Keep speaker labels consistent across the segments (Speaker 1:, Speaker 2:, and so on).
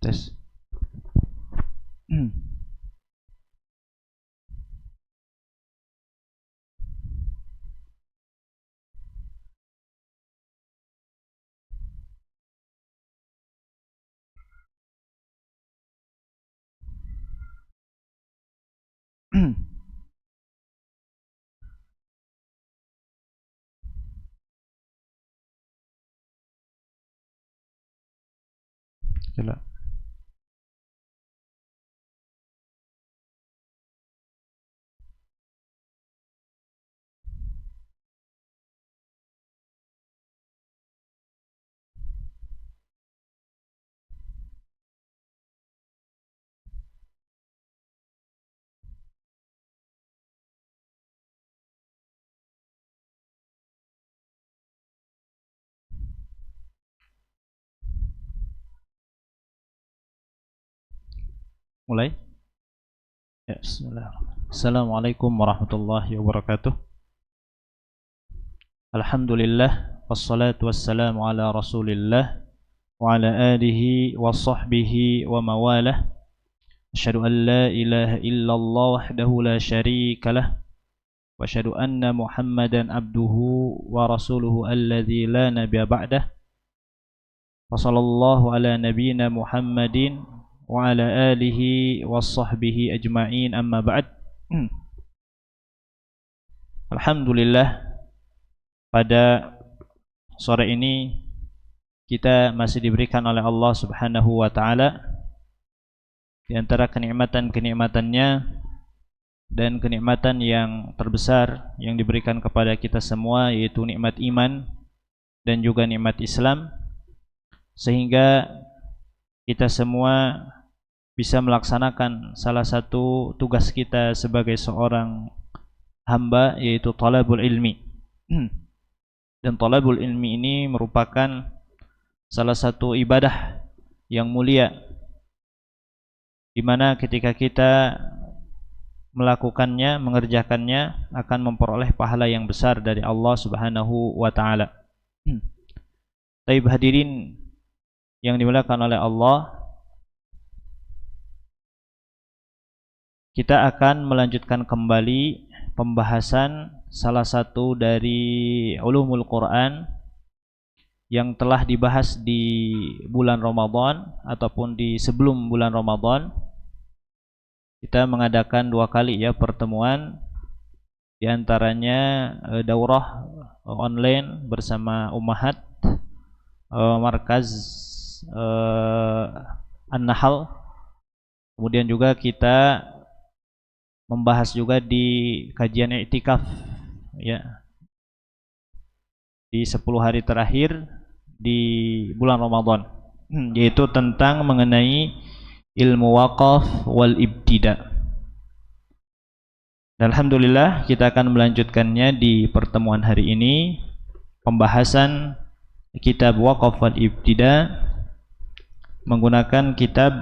Speaker 1: tes. Coba. Mulai? Ya, bismillahirrahmanirrahim. Assalamualaikum warahmatullahi wabarakatuh. Alhamdulillah, wassalatu wassalamu ala rasulillah wa ala alihi wa sahbihi wa mawalah. Asyhadu an la ilaha illallah wahdahu la syarika lah, wa asyhadu anna Muhammadan abduhu wa rasuluhu alladzi la nabiyya ba'dah. Wa sallallahu ala nabiyyina Muhammadin wa ala alihi wa sahbihi ajma'in, amma ba'd. Alhamdulillah, pada sore ini kita masih diberikan oleh Allah Subhanahu wa taala di antara kenikmatan-kenikmatannya dan kenikmatan yang terbesar yang diberikan kepada kita semua, yaitu nikmat iman dan juga nikmat Islam, sehingga kita semua bisa melaksanakan salah satu tugas kita sebagai seorang hamba, yaitu talabul ilmi. Dan talabul ilmi ini merupakan salah satu ibadah yang mulia, di mana ketika kita melakukannya, mengerjakannya, akan memperoleh pahala yang besar dari Allah Subhanahu wa taala. Taib hadirin yang dimuliakan oleh Allah, kita akan melanjutkan kembali pembahasan salah satu dari ulumul Quran yang telah dibahas di bulan Ramadan ataupun di sebelum bulan Ramadan. Kita mengadakan 2 kali ya pertemuan, di antaranya daurah online bersama Ummahat Markaz An-Nahl. Kemudian juga kita membahas juga di kajian i'tikaf ya, di 10 hari terakhir di bulan Ramadan, yaitu tentang mengenai ilmu waqaf wal ibtida. Dan alhamdulillah kita akan melanjutkannya di pertemuan hari ini, pembahasan kitab waqaf wal ibtida menggunakan kitab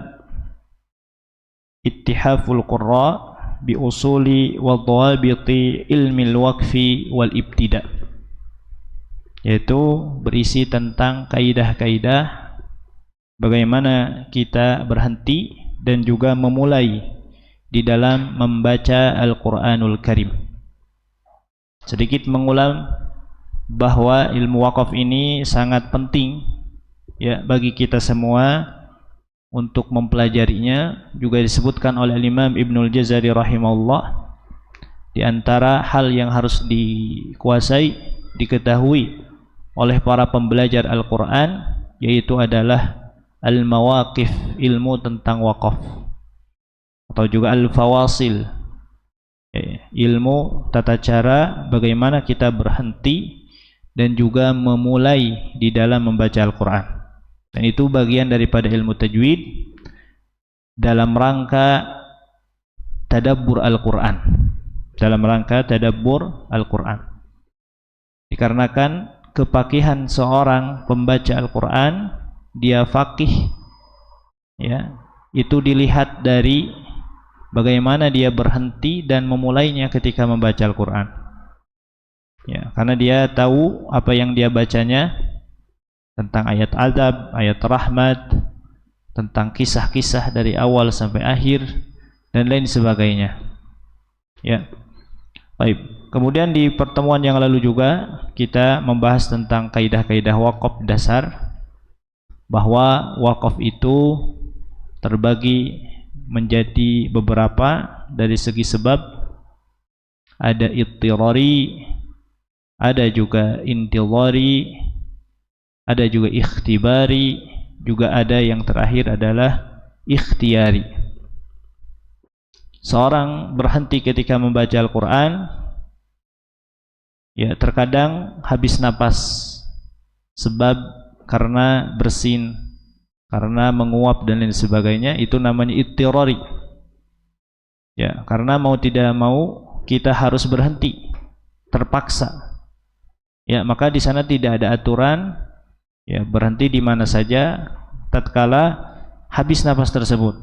Speaker 1: Ittihaful Qurra bi usuli wa dhawabiti ilmil waqfi wal ibtida, yaitu berisi tentang kaidah-kaidah bagaimana kita berhenti dan juga memulai di dalam membaca Al-Quranul Karim. Sedikit mengulang bahwa ilmu waqaf ini sangat penting ya bagi kita semua untuk mempelajarinya. Juga disebutkan oleh Imam Ibnul Jazari rahimahullah, di antara hal yang harus dikuasai, diketahui oleh para pembelajar Al-Quran, yaitu adalah al-mawaqif, ilmu tentang waqaf, atau juga al-fawasil, ilmu tata cara bagaimana kita berhenti dan juga memulai di dalam membaca Al-Quran. Dan itu bagian daripada ilmu tajwid dalam rangka tadabbur Al-Quran, dalam rangka tadabbur Al-Quran. Dikarenakan kepakihan seorang pembaca Al-Quran, dia faqih ya, itu dilihat dari bagaimana dia berhenti dan memulainya ketika membaca Al-Quran ya, karena dia tahu apa yang dia bacanya tentang ayat azab, ayat rahmat, tentang kisah-kisah dari awal sampai akhir dan lain sebagainya. Ya. Baik. Kemudian di pertemuan yang lalu juga kita membahas tentang kaidah-kaidah wakaf dasar, bahwa wakaf itu terbagi menjadi beberapa dari segi sebab. Ada ittirari, ada juga intidhari, ada juga ikhtibari, juga ada yang terakhir adalah ikhtiyari. Seorang berhenti ketika membaca Al-Quran, ya terkadang habis napas, sebab karena bersin, karena menguap dan lain sebagainya, itu namanya ittirari. Ya, karena mau tidak mau kita harus berhenti, terpaksa. Ya, maka di sana tidak ada aturan, ya berhenti di mana saja tatkala habis napas tersebut.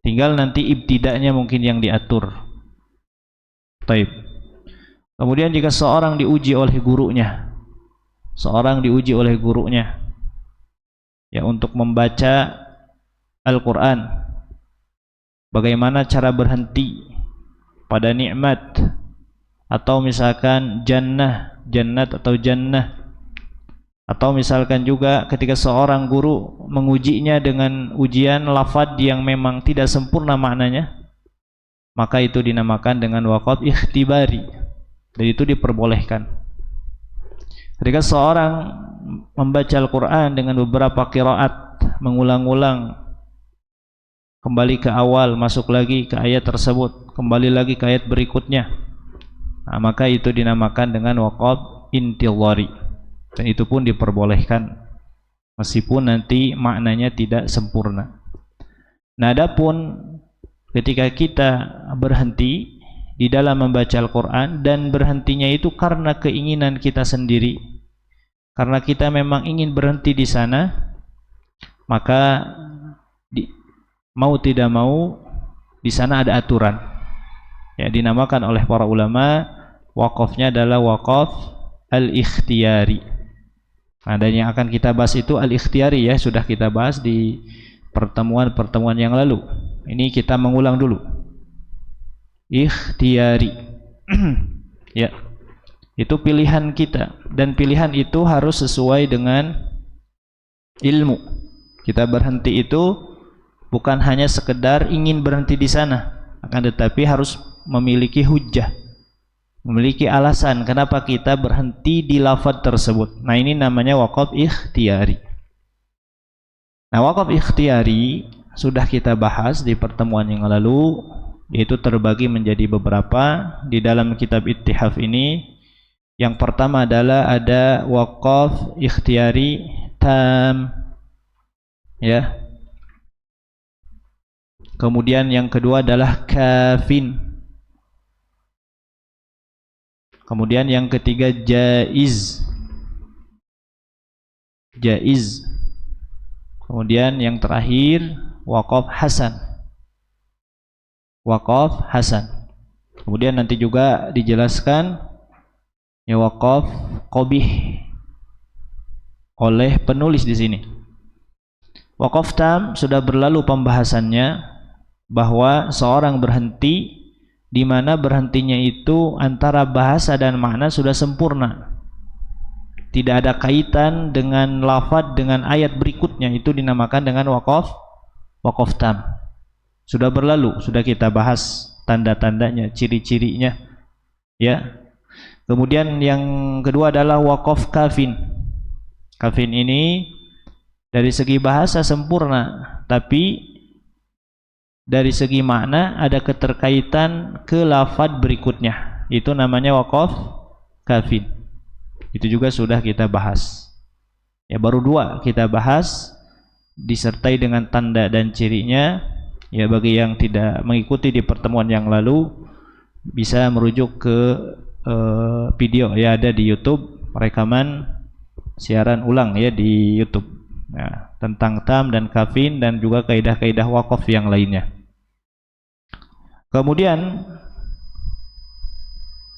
Speaker 1: Tinggal nanti ibtida'nya mungkin yang diatur. Taib. Kemudian jika seorang diuji oleh gurunya, ya untuk membaca Al-Quran, bagaimana cara berhenti pada nikmat, atau misalkan jannat atau jannah, atau misalkan juga ketika seorang guru mengujinya dengan ujian lafaz yang memang tidak sempurna maknanya, maka itu dinamakan dengan waqaf ikhtibari, dan itu diperbolehkan. Ketika seorang membaca Al-Quran dengan beberapa qiraat, mengulang-ulang, kembali ke awal, masuk lagi ke ayat tersebut, kembali lagi ke ayat berikutnya, nah, maka itu dinamakan dengan waqaf intidhari, dan itu pun diperbolehkan meskipun nanti maknanya tidak sempurna. Nah, adapun ketika kita berhenti di dalam membaca Al-Quran dan berhentinya itu karena keinginan kita sendiri, karena kita memang ingin berhenti di sana, maka mau tidak mau di sana ada aturan. Ya, dinamakan oleh para ulama wakafnya adalah wakaf al-ikhtiyari. Nah, dan yang akan kita bahas itu al-ikhtiyari, ya sudah kita bahas di pertemuan yang lalu. Ini kita mengulang dulu. Ikhtiyari. Ya. Itu pilihan kita, dan pilihan itu harus sesuai dengan ilmu. Kita berhenti itu bukan hanya sekedar ingin berhenti di sana, akan tetapi harus memiliki hujjah, memiliki alasan kenapa kita berhenti di lafaz tersebut. Nah, ini namanya waqaf ikhtiyari. Nah, waqaf ikhtiyari sudah kita bahas di pertemuan yang lalu, yaitu terbagi menjadi beberapa di dalam kitab Ittihaf ini. Yang pertama adalah ada waqaf ikhtiyari tam, ya. Kemudian yang kedua adalah kafin. Kemudian yang ketiga jaiz. Kemudian yang terakhir waqaf hasan. Kemudian nanti juga dijelaskan ya waqaf qabih oleh penulis di sini. Waqaf tam sudah berlalu pembahasannya, bahwa seorang berhenti di mana berhentinya itu antara bahasa dan makna sudah sempurna, tidak ada kaitan dengan lafaz dengan ayat berikutnya, itu dinamakan dengan waqaf tam. Sudah berlalu, sudah kita bahas tanda-tandanya, ciri-cirinya, ya. Kemudian yang kedua adalah waqaf kafin. Kafin ini dari segi bahasa sempurna, tapi dari segi makna ada keterkaitan ke lafaz berikutnya, itu namanya waqaf kafin. Itu juga sudah kita bahas. Ya, baru dua kita bahas disertai dengan tanda dan cirinya. Ya, bagi yang tidak mengikuti di pertemuan yang lalu bisa merujuk ke video, ya ada di YouTube, rekaman siaran ulang ya di YouTube. Nah, tentang tam dan kafin dan juga kaidah-kaidah waqaf yang lainnya. Kemudian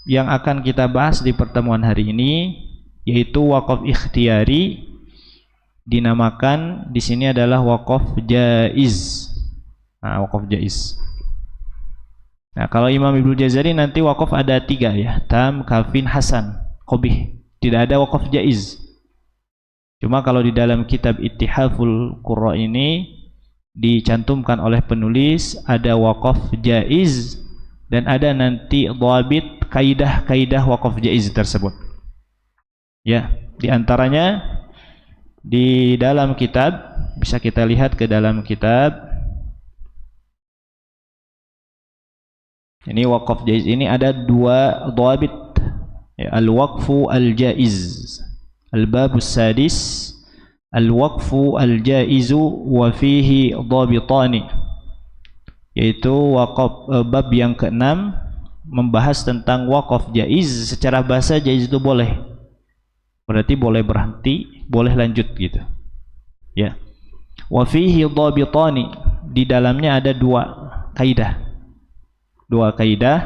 Speaker 1: yang akan kita bahas di pertemuan hari ini yaitu waqaf ikhtiyari dinamakan di sini adalah waqaf jaiz. Nah, waqaf jaiz. Nah, kalau Imam Ibnu Jazari nanti waqaf ada 3 ya, tam, kafin, hasan, qabih. Tidak ada waqaf jaiz. Cuma kalau di dalam kitab Ittihaful Qurra ini dicantumkan oleh penulis ada waqaf jaiz dan ada nanti dhabit kaidah-kaidah waqaf jaiz tersebut. Ya, di antaranya di dalam kitab bisa kita lihat ke dalam kitab. Ini waqaf jaiz ini ada 2 dhabit. Ya, al-waqfu al-jaiz. Al-babus sadis al-waqfu al-jaizu wa fihi dhabitani, yaitu waqaf bab yang ke-6 membahas tentang waqaf jaiz. Secara bahasa jaiz itu boleh, berarti boleh berhenti, boleh lanjut gitu ya. Wa fihi dhabitani, di dalamnya ada 2 kaidah, 2 kaidah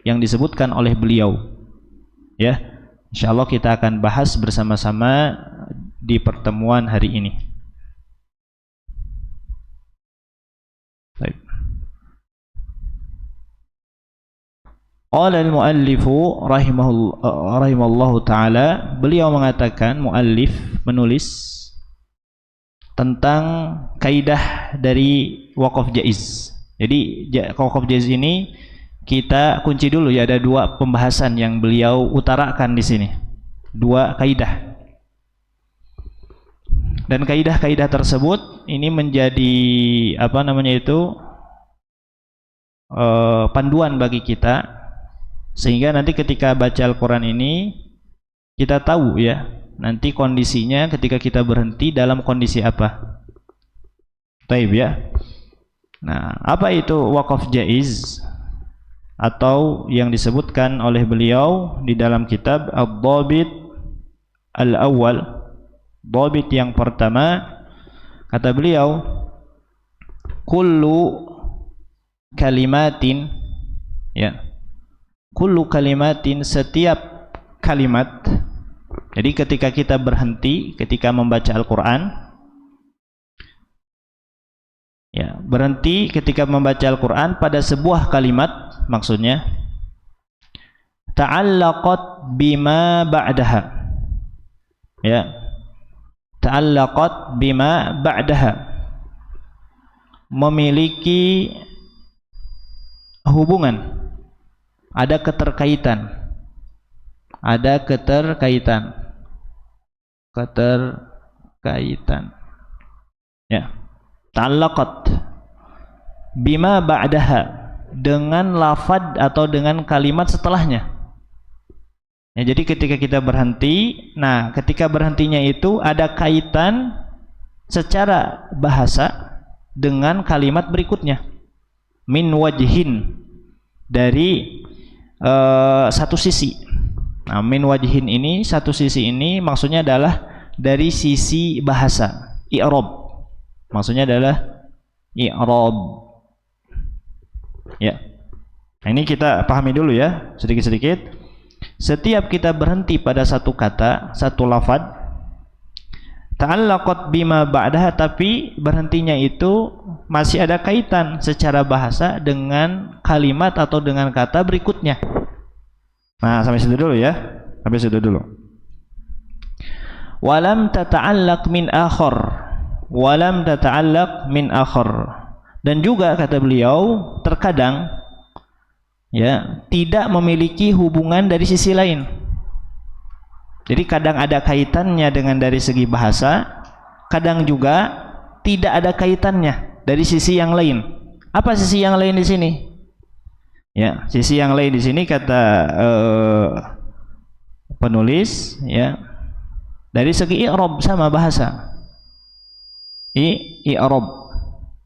Speaker 1: yang disebutkan oleh beliau ya. Insyaallah kita akan bahas bersama-sama di pertemuan hari ini. Baik. Qala al-muallifu rahimallahu taala, beliau mengatakan, muallif menulis tentang kaidah dari waqaf jaiz. Jadi waqaf jaiz ini kita kunci dulu ya, ada 2 pembahasan yang beliau utarakan di sini. 2 kaidah. Dan kaidah-kaidah tersebut ini menjadi panduan bagi kita, sehingga nanti ketika baca Al-Quran ini kita tahu ya nanti kondisinya ketika kita berhenti dalam kondisi apa. Taib ya. Nah, apa itu waqaf jaiz atau yang disebutkan oleh beliau di dalam kitab Ad-Dhabit Al-Awwal, dhabit yang pertama, kata beliau, kullu kalimatin, ya, kullu kalimatin, setiap kalimat. Jadi ketika kita berhenti ketika membaca Al-Quran, ya, berhenti ketika membaca Al-Quran pada sebuah kalimat, maksudnya ta'allaqat bima ba'daha, ya, ta'allaqat bima ba'daha, memiliki hubungan, ada keterkaitan, ya, ta'allaqat bima ba'daha, dengan lafad atau dengan kalimat setelahnya. Ya, jadi ketika kita berhenti, nah ketika berhentinya itu ada kaitan secara bahasa dengan kalimat berikutnya. Min wajhin, dari satu sisi. Nah, min wajhin ini, satu sisi ini maksudnya adalah dari sisi bahasa, i'rab. Maksudnya adalah i'rab. Ya. Nah, ini kita pahami dulu ya, sedikit-sedikit. Setiap kita berhenti pada satu kata, satu lafad, ta'allaqat bima ba'daha, tapi berhentinya itu masih ada kaitan secara bahasa dengan kalimat atau dengan kata berikutnya. Nah, sampai situ dulu ya. Sampai situ dulu. Walam tata'allaq min akhar. Walam tata'allaq min akhar. Dan juga kata beliau, terkadang ya tidak memiliki hubungan dari sisi lain. Jadi kadang ada kaitannya dengan dari segi bahasa, kadang juga tidak ada kaitannya dari sisi yang lain. Apa sisi yang lain di sini? Ya, sisi yang lain di sini kata penulis ya, dari segi i'rab sama bahasa. I'rab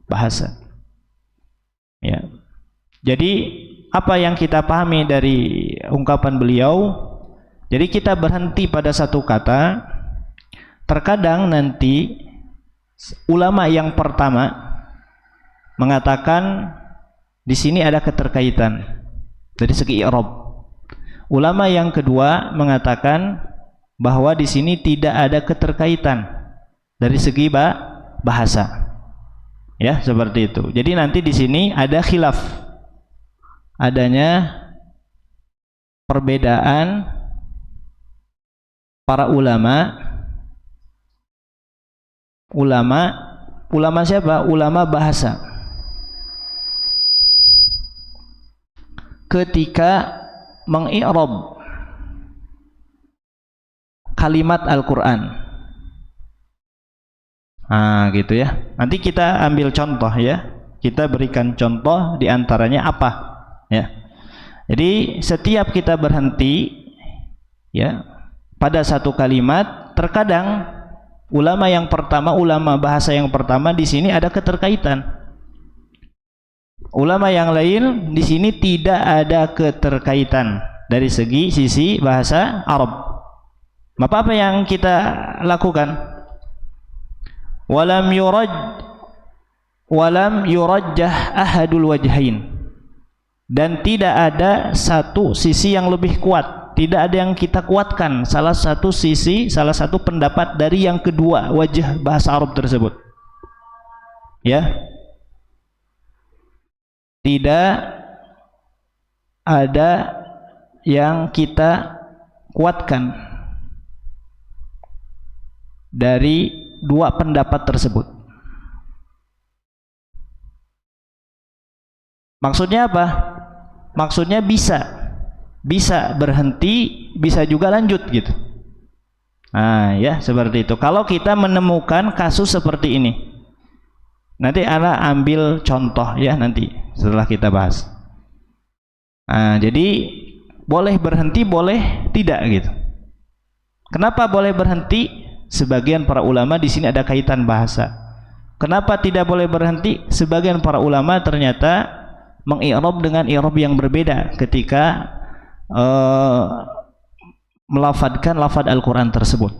Speaker 1: bahasa. Ya. Jadi apa yang kita pahami dari ungkapan beliau? Jadi kita berhenti pada satu kata. Terkadang nanti ulama yang pertama mengatakan di sini ada keterkaitan dari segi i'rab. Ulama yang kedua mengatakan bahwa di sini tidak ada keterkaitan dari segi bahasa. Ya, seperti itu. Jadi nanti di sini ada khilaf. Adanya perbedaan para ulama siapa? Ulama bahasa. Ketika mengi'rab kalimat Al-Qur'an. Nah, gitu ya. Nanti kita ambil contoh ya. Kita berikan contoh di antaranya apa? Ya. Jadi setiap kita berhenti ya pada satu kalimat, terkadang ulama bahasa yang pertama di sini ada keterkaitan. Ulama yang lain di sini tidak ada keterkaitan dari sisi bahasa Arab. Maka apa yang kita lakukan? Walam yurajjah ahadul wajhain, dan tidak ada satu sisi yang lebih kuat, tidak ada yang kita kuatkan salah satu pendapat dari yang kedua wajah bahasa Arab tersebut. Ya, tidak ada yang kita kuatkan dari dua pendapat tersebut. Maksudnya apa? Maksudnya bisa berhenti, bisa juga lanjut gitu. Nah, ya seperti itu. Kalau kita menemukan kasus seperti ini, nanti ana ambil contoh ya nanti setelah kita bahas. Nah, jadi boleh berhenti, boleh tidak gitu. Kenapa boleh berhenti? Sebagian para ulama di sini ada kaitan bahasa. Kenapa tidak boleh berhenti? Sebagian para ulama ternyata mengi'rab dengan i'rab yang berbeda ketika melafadzkan lafadz Al-Qur'an tersebut.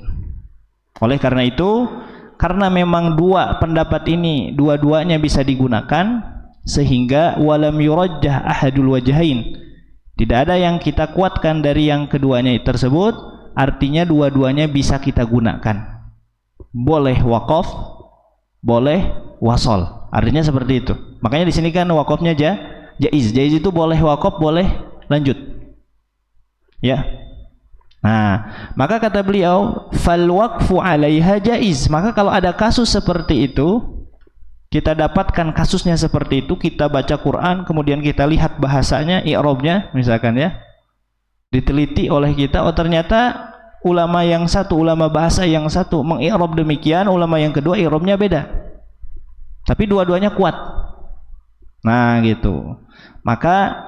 Speaker 1: Oleh karena itu, karena memang dua pendapat ini dua-duanya bisa digunakan, sehingga walam yurajjah ahadul wajhain, tidak ada yang kita kuatkan dari yang keduanya tersebut. Artinya dua-duanya bisa kita gunakan. Boleh wakaf, boleh wasol. Artinya seperti itu. Makanya di sini kan wakafnya jaiz. Jaiz itu boleh wakaf, boleh lanjut. Ya. Nah, maka kata beliau, fal waqfu 'alaiha jaiz. Maka kalau ada kasus seperti itu, kita dapatkan kasusnya seperti itu, kita baca Quran, kemudian kita lihat bahasanya, i'rabnya misalkan ya. Diteliti oleh kita, oh ternyata ulama yang satu, ulama bahasa yang satu mengi'rab demikian, ulama yang kedua i'rabnya beda, tapi dua-duanya kuat. Nah gitu, maka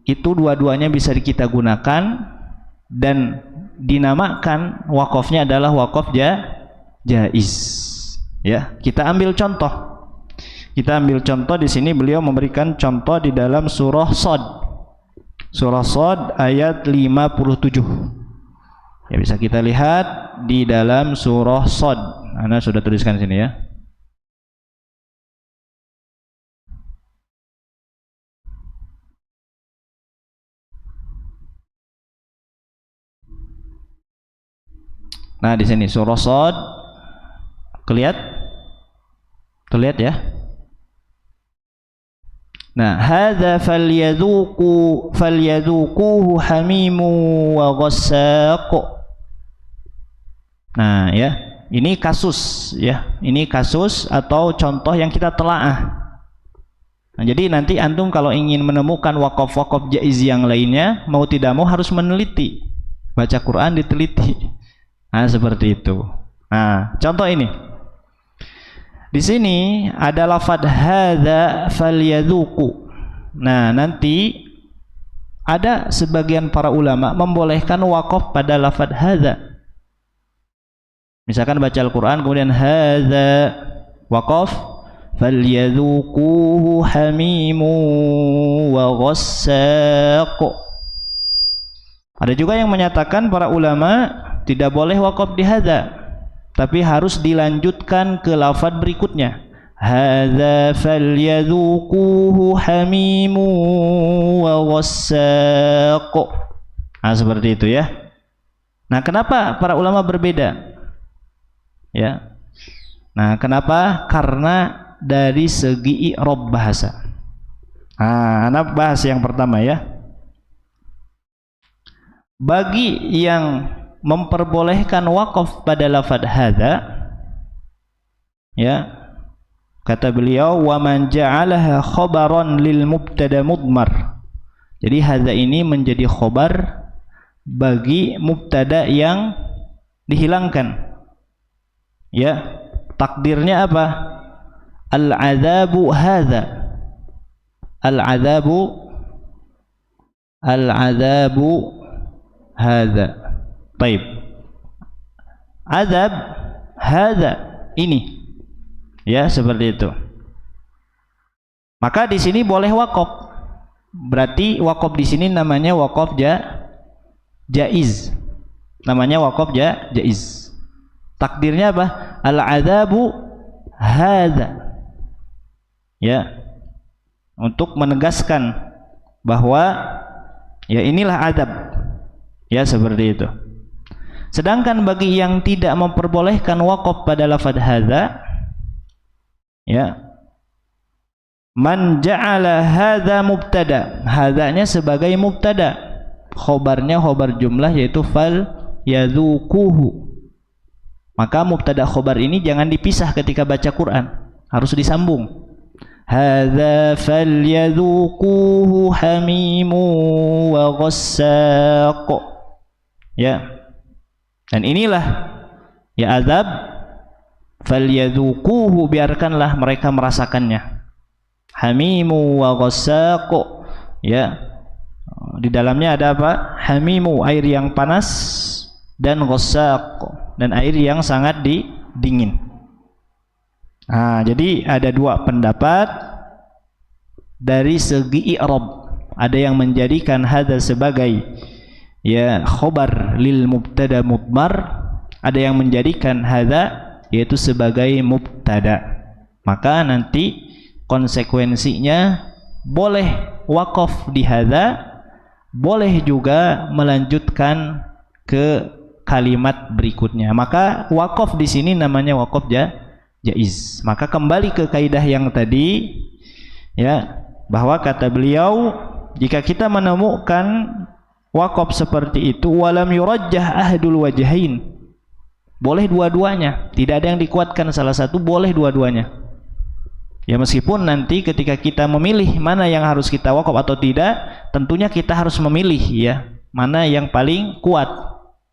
Speaker 1: itu dua-duanya bisa kita gunakan dan dinamakan wakafnya adalah wakaf jaiz. Ya, kita ambil contoh di sini. Beliau memberikan contoh di dalam surah Shad. Surah Shad ayat 57. Ya, bisa kita lihat di dalam surah Shad. Anda sudah tuliskan sini ya. Nah, di sini surah Shad. Terlihat ya. Nah, hadza falyadhuquhu hamimu wa ghassaq. Nah, ya, ini kasus ya. Ini kasus atau contoh yang kita telaah. Nah, jadi nanti antum kalau ingin menemukan wakaf-wakaf jaiz yang lainnya, mau tidak mau harus meneliti. Baca Quran diteliti. Nah, seperti itu. Nah, contoh ini. Di sini ada lafadz hadza falyadhuqu. Nah, nanti ada sebagian para ulama membolehkan wakaf pada lafadz hadza. Misalkan baca Al-Qur'an kemudian hadza wakaf, falyadhuquhu hamimu wa ghassaq. Ada juga yang menyatakan para ulama tidak boleh wakaf di hadza, tapi harus dilanjutkan ke lafaz berikutnya. Hadza falyadhuquhu hamimu wa ghassaq. Nah, seperti itu ya. Nah, kenapa para ulama berbeda? Ya. Nah, kenapa? Karena dari segi i'rab bahasa. Nah, anak bahas yang pertama ya. Bagi yang memperbolehkan waqaf pada lafadz hadza, ya, kata beliau, wa man ja'alaha khabaran lil mubtada mudmar. Jadi hadza ini menjadi khobar bagi mubtada yang dihilangkan. Ya, takdirnya apa? Al-'adzabu hadza. Al-'adzabu hadza. Baik. Azab hadza ini. Ya, seperti itu. Maka di sini boleh waqaf. Berarti waqaf di sini namanya waqaf jaiz. Namanya waqaf jaiz. Takdirnya apa? Al-'adzabu hadza. Ya. Untuk menegaskan bahwa ya inilah adab. Ya, seperti itu. Sedangkan bagi yang tidak memperbolehkan waqaf pada lafadz hadza, ya, man ja'ala hadza mubtada, hadzanya sebagai mubtada, khobarnya khobar jumlah yaitu fal yadzuquhu. Maka mubtada khobar ini jangan dipisah ketika baca Quran, harus disambung. Hadza falyadzuquhu hamimu wa ghassaq. Ya. Dan inilah ya azab, falyadzuquhu, biarkanlah mereka merasakannya. Hamimu wa ghassaq, ya. Di dalamnya ada apa? Hamimu, air yang panas, dan ghassaq, dan air yang sangat dingin. Nah, jadi ada dua pendapat dari segi i'rab. Ada yang menjadikan hadza sebagai ya khobar lil mubtada mudmar, ada yang menjadikan hadza yaitu sebagai mubtada. Maka nanti konsekuensinya boleh waqaf di hadza, boleh juga melanjutkan ke kalimat berikutnya. Maka waqaf di sini namanya waqaf jaiz. Maka kembali ke kaidah yang tadi, ya, bahwa kata beliau, jika kita menemukan waqaf seperti itu, walam yurajjah ahadul wajhain, boleh dua-duanya, tidak ada yang dikuatkan salah satu, boleh dua-duanya. Ya, meskipun nanti ketika kita memilih mana yang harus kita waqaf atau tidak, tentunya kita harus memilih ya mana yang paling kuat.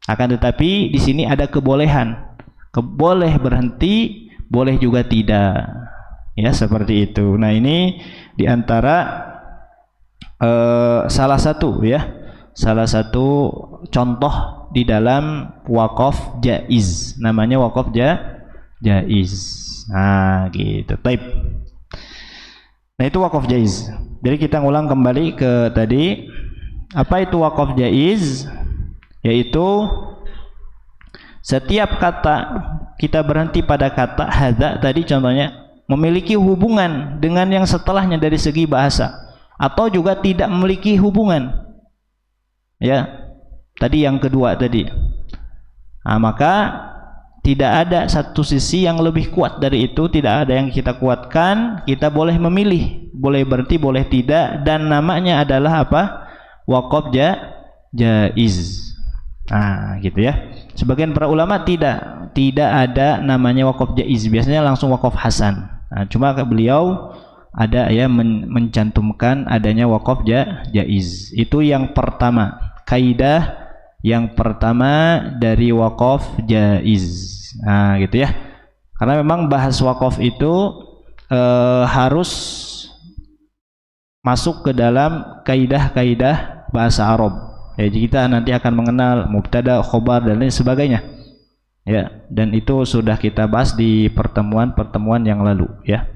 Speaker 1: Akan tetapi di sini ada kebolehan, boleh berhenti, boleh juga tidak. Ya, seperti itu. Nah, ini diantara salah satu contoh di dalam waqaf jaiz, namanya waqaf jaiz. Nah, gitu. Baik. Nah, itu waqaf jaiz. Jadi kita ngulang kembali ke tadi, apa itu waqaf jaiz? Yaitu setiap kata kita berhenti pada kata hadza tadi contohnya, memiliki hubungan dengan yang setelahnya dari segi bahasa, atau juga tidak memiliki hubungan. Ya, tadi yang kedua tadi. Nah, maka tidak ada satu sisi yang lebih kuat dari itu, tidak ada yang kita kuatkan, kita boleh memilih, boleh berhenti, boleh tidak, dan namanya adalah apa? Waqaf jaiz. Nah, gitu ya. Sebagian para ulama tidak ada namanya waqaf jaiz, biasanya langsung waqaf hasan. Nah, cuma beliau ada ya mencantumkan adanya waqaf jaiz. Itu yang pertama, kaidah yang pertama dari waqaf jaiz. Nah, gitu ya. Karena memang bahas waqaf itu harus masuk ke dalam kaidah-kaidah bahasa Arab. Ya, kita nanti akan mengenal mubtada, khobar, dan lain sebagainya. Ya, dan itu sudah kita bahas di pertemuan-pertemuan yang lalu, ya.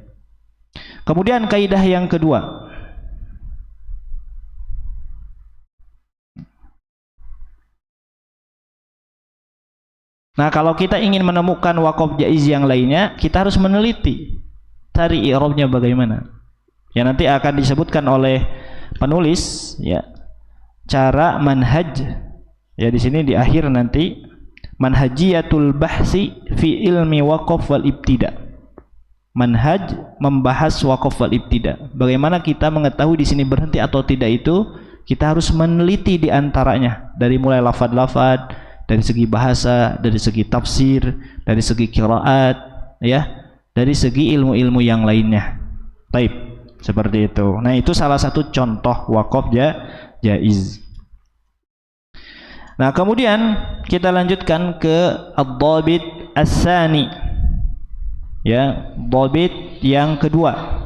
Speaker 1: Kemudian kaidah yang kedua. Nah, kalau kita ingin menemukan waqaf jaiz yang lainnya, kita harus meneliti, cari i'rabnya bagaimana. Ya, nanti akan disebutkan oleh penulis, ya, cara manhaj. Ya, di sini di akhir nanti Manhajiyatul bahsi fi ilmi waqaf wal ibtida. Manhaj membahas waqaf wal ibtida. Bagaimana kita mengetahui di sini berhenti atau tidak itu kita harus meneliti di antaranya dari mulai lafaz-lafaz, dari segi bahasa, dari segi tafsir, dari segi qiraat, ya, dari segi ilmu-ilmu yang lainnya. Baik, seperti itu. Nah, itu salah satu contoh waqaf jaiz. Nah, kemudian kita lanjutkan ke ad-dhabit as-sani. Ya, dhabit yang kedua.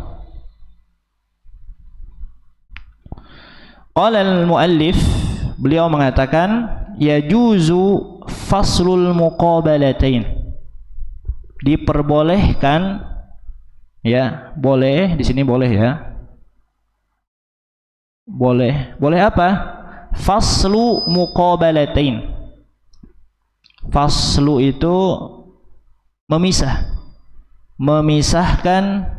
Speaker 1: Qala al-muallif, beliau mengatakan yajuzu faslul muqabalatain. Diperbolehkan, ya, boleh di sini boleh ya. Boleh apa? Faslu muqabalatain. Faslu itu memisahkan,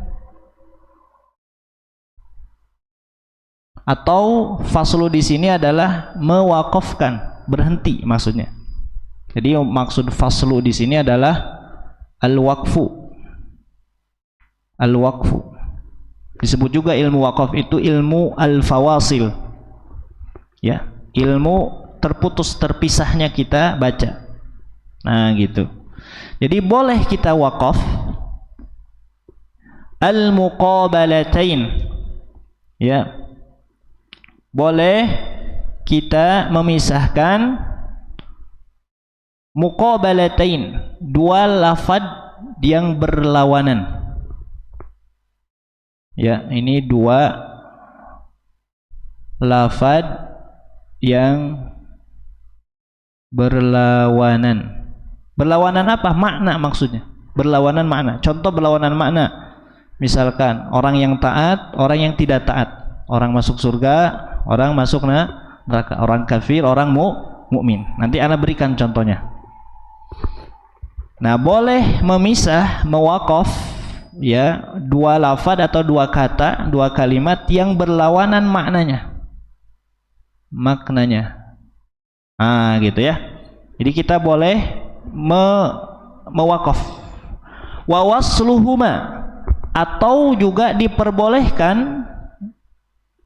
Speaker 1: atau faslu di sini adalah mewakafkan, berhenti maksudnya. Jadi maksud faslu di sini adalah al-waqfu. Al-waqfu disebut juga ilmu waqaf itu ilmu al-fawasil. Ya, ilmu terputus terpisahnya kita baca. Nah, gitu. Jadi boleh kita waqaf al-muqabalatain. Ya. Boleh kita memisahkan muqabalatain, dua lafaz yang berlawanan. Ya, ini dua lafaz yang berlawanan. Berlawanan apa? Makna maksudnya. Berlawanan makna. Contoh berlawanan makna. Misalkan orang yang taat, orang yang tidak taat. Orang masuk surga, orang masuk neraka. Orang kafir, orang mukmin. Nanti ana berikan contohnya. Nah, boleh memisah, mewaqaf, ya, dua lafaz atau dua kata, dua kalimat yang berlawanan maknanya. Gitu ya. Jadi kita boleh mewaqaf. Wa wasluhuma, atau juga diperbolehkan,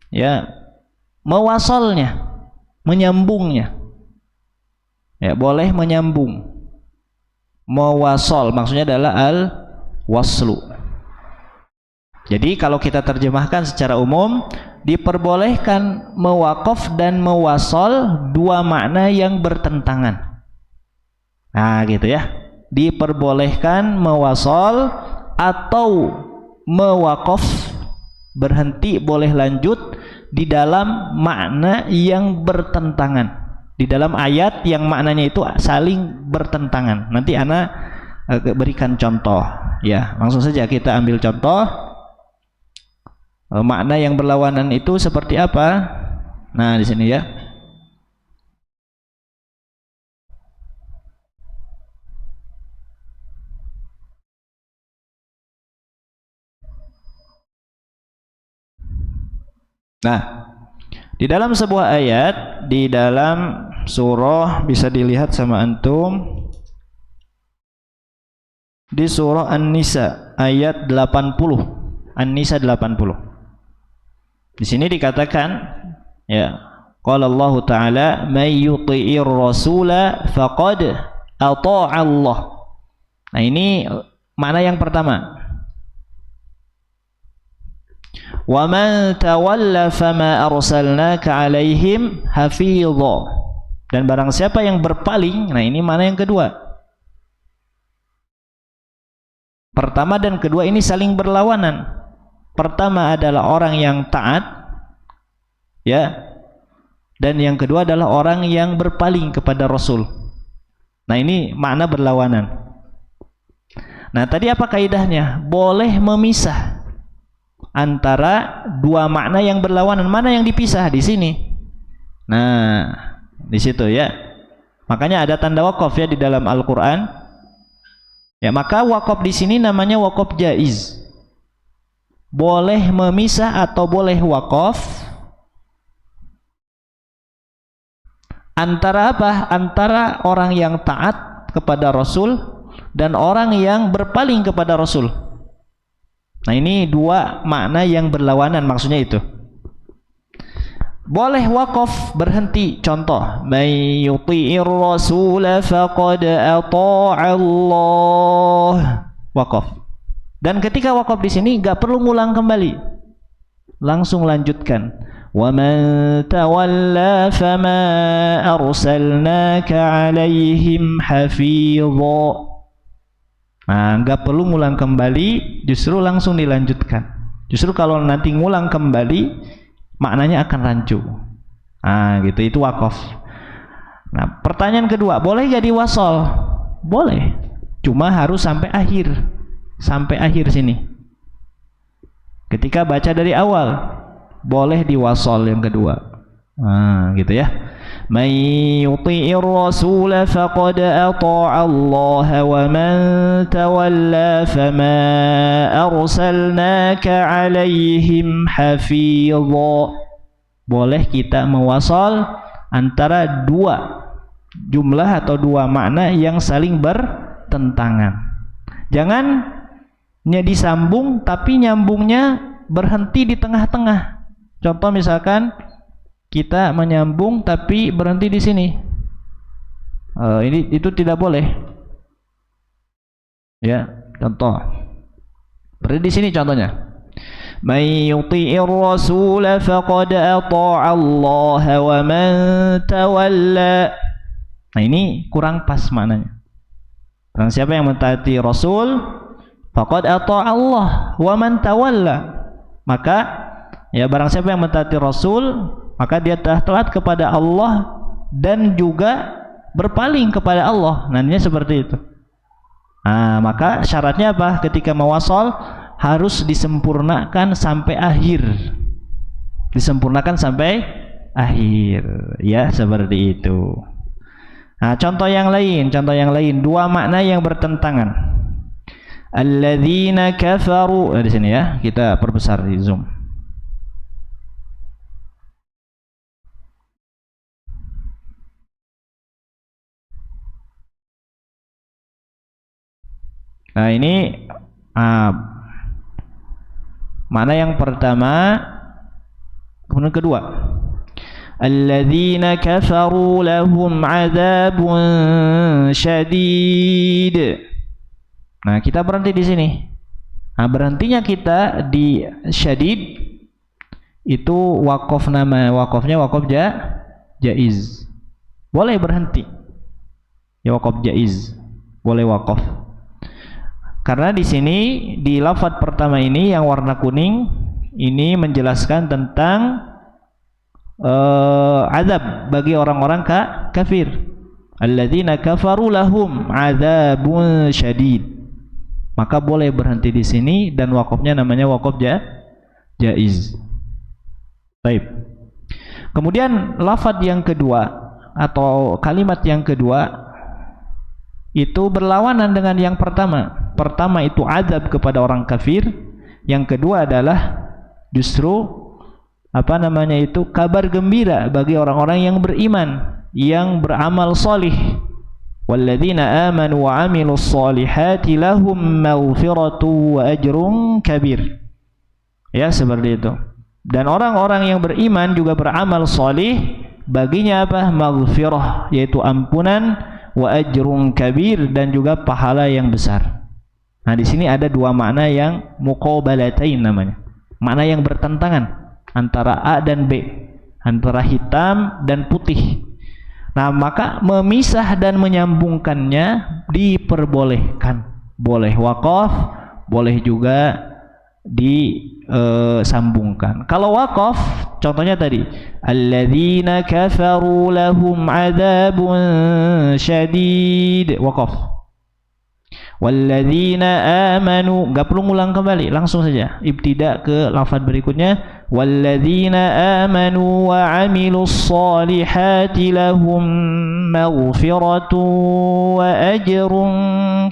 Speaker 1: ya, mewasolnya, menyambungnya. Ya, boleh menyambung. Mewasol maksudnya adalah al-waslu. Jadi kalau kita terjemahkan secara umum, diperbolehkan mewaqaf dan mewasol dua makna yang bertentangan. Nah, gitu ya. Diperbolehkan mewasol atau mewaqaf, berhenti, boleh lanjut di dalam makna yang bertentangan. Di dalam ayat yang maknanya itu saling bertentangan. Nanti ana berikan contoh. Ya, langsung saja kita ambil contoh. Makna yang berlawanan itu seperti apa? Nah, di sini ya. Nah, di dalam sebuah ayat, di dalam surah, bisa dilihat sama antum, di surah An-Nisa ayat 80. An-Nisa 80. Di sini dikatakan, ya, qala Allah Ta'ala may yuti'ir rasula faqad ata'a Allah. Nah, ini makna yang pertama. Wa man tawalla fama arsalnaka 'alaihim hafidha. Dan barang siapa yang berpaling, nah ini makna yang kedua. Pertama dan kedua ini saling berlawanan. Pertama adalah orang yang taat, ya, dan yang kedua adalah orang yang berpaling kepada Rasul. Nah, ini makna berlawanan. Nah, tadi apa kaidahnya? Boleh memisah antara dua makna yang berlawanan. Mana yang dipisah di sini? Nah, di situ ya. Makanya ada tanda waqaf ya di dalam Al-Qur'an. Ya, maka waqaf di sini namanya waqaf jaiz. Boleh memisah atau boleh waqaf antara apa? Antara orang yang taat kepada Rasul dan orang yang berpaling kepada Rasul. Nah, ini dua makna yang berlawanan, maksudnya itu. Boleh wakaf, berhenti. Contoh, may yuti'ir rasul faqad ata'a Allah. Wakaf. Dan ketika wakaf di sini enggak perlu ngulang kembali. Langsung lanjutkan. Wa man tawalla fama arsalnaka 'alaihim hafidha. Nah, enggak perlu ngulang kembali, justru langsung dilanjutkan. Justru kalau nanti ngulang kembali, maknanya akan rancu. Nah, gitu, itu wakaf. Nah, pertanyaan kedua, boleh gak diwasol? Boleh, cuma harus sampai akhir. Sampai akhir sini. Ketika baca dari awal, boleh diwasol yang kedua. Nah, gitu ya. Man yuti'ir rasul faqad ata'a Allah wa man tawalla fama arsalnaka 'alaihim hafidha. Boleh kita mewasal antara dua jumlah atau dua makna yang saling bertentangan. Jangan disambung tapi nyambungnya berhenti di tengah-tengah. Contoh misalkan kita menyambung tapi berhenti di sini. Itu tidak boleh. Ya, contoh. Berarti di sini contohnya. May yuti'ir rasul faqad ata'a Allah wa man tawalla. Nah, ini kurang pas maknanya. Barang siapa yang mentaati Rasul, faqad ata'a Allah wa man tawalla. Maka ya, barang siapa yang mentaati Rasul, maka dia telah taat kepada Allah dan juga berpaling kepada Allah. Nantinya seperti itu. Nah, maka syaratnya apa? Ketika mewasol harus disempurnakan sampai akhir. Disempurnakan sampai akhir. Ya, seperti itu. Nah, contoh yang lain, dua makna yang bertentangan. Alladzina kafaru. Di sini ya, kita perbesar di zoom. Nah, ini mana yang pertama, kemudian kedua. Alladzina kafaru lahum 'adzabun syadid. Nah, kita berhenti di sini. Nah, berhentinya kita di syadid itu wakaf, nama wakafnya wakaf jaiz. Boleh berhenti. Ya, wakaf jaiz. Boleh wakaf. Karena di sini di lafaz pertama ini yang warna kuning ini menjelaskan tentang azab bagi orang-orang kafir. Alladzina kafaru lahum adzabun syadid. Maka boleh berhenti di sini dan wakafnya namanya wakaf jaiz. Baik. Kemudian lafaz yang kedua atau kalimat yang kedua itu berlawanan dengan yang pertama. Pertama itu azab kepada orang kafir, yang kedua adalah justru kabar gembira bagi orang-orang yang beriman, yang beramal salih. Walladzina amanu wa 'amilus salihati lahum maghfiratu wa ajrun kabir. Ya, seperti itu. Dan orang-orang yang beriman juga beramal salih, baginya apa? Maghfirah, yaitu ampunan, wa ajrun kabir, dan juga pahala yang besar. Nah, di sini ada dua makna yang muqabalatain namanya. Makna yang bertentangan antara A dan B, antara hitam dan putih. Nah, maka memisah dan menyambungkannya diperbolehkan. Boleh wakaf, boleh juga disambungkan. Kalau wakaf, contohnya tadi, alladzina kafaru lahum adzabun syadid, wakaf. Walladzina amanu, enggak perlu ngulang kembali, langsung saja ibtida ke lafaz berikutnya. Walladzina amanu wa 'amilus solihati lahum maghfiratu wa ajrun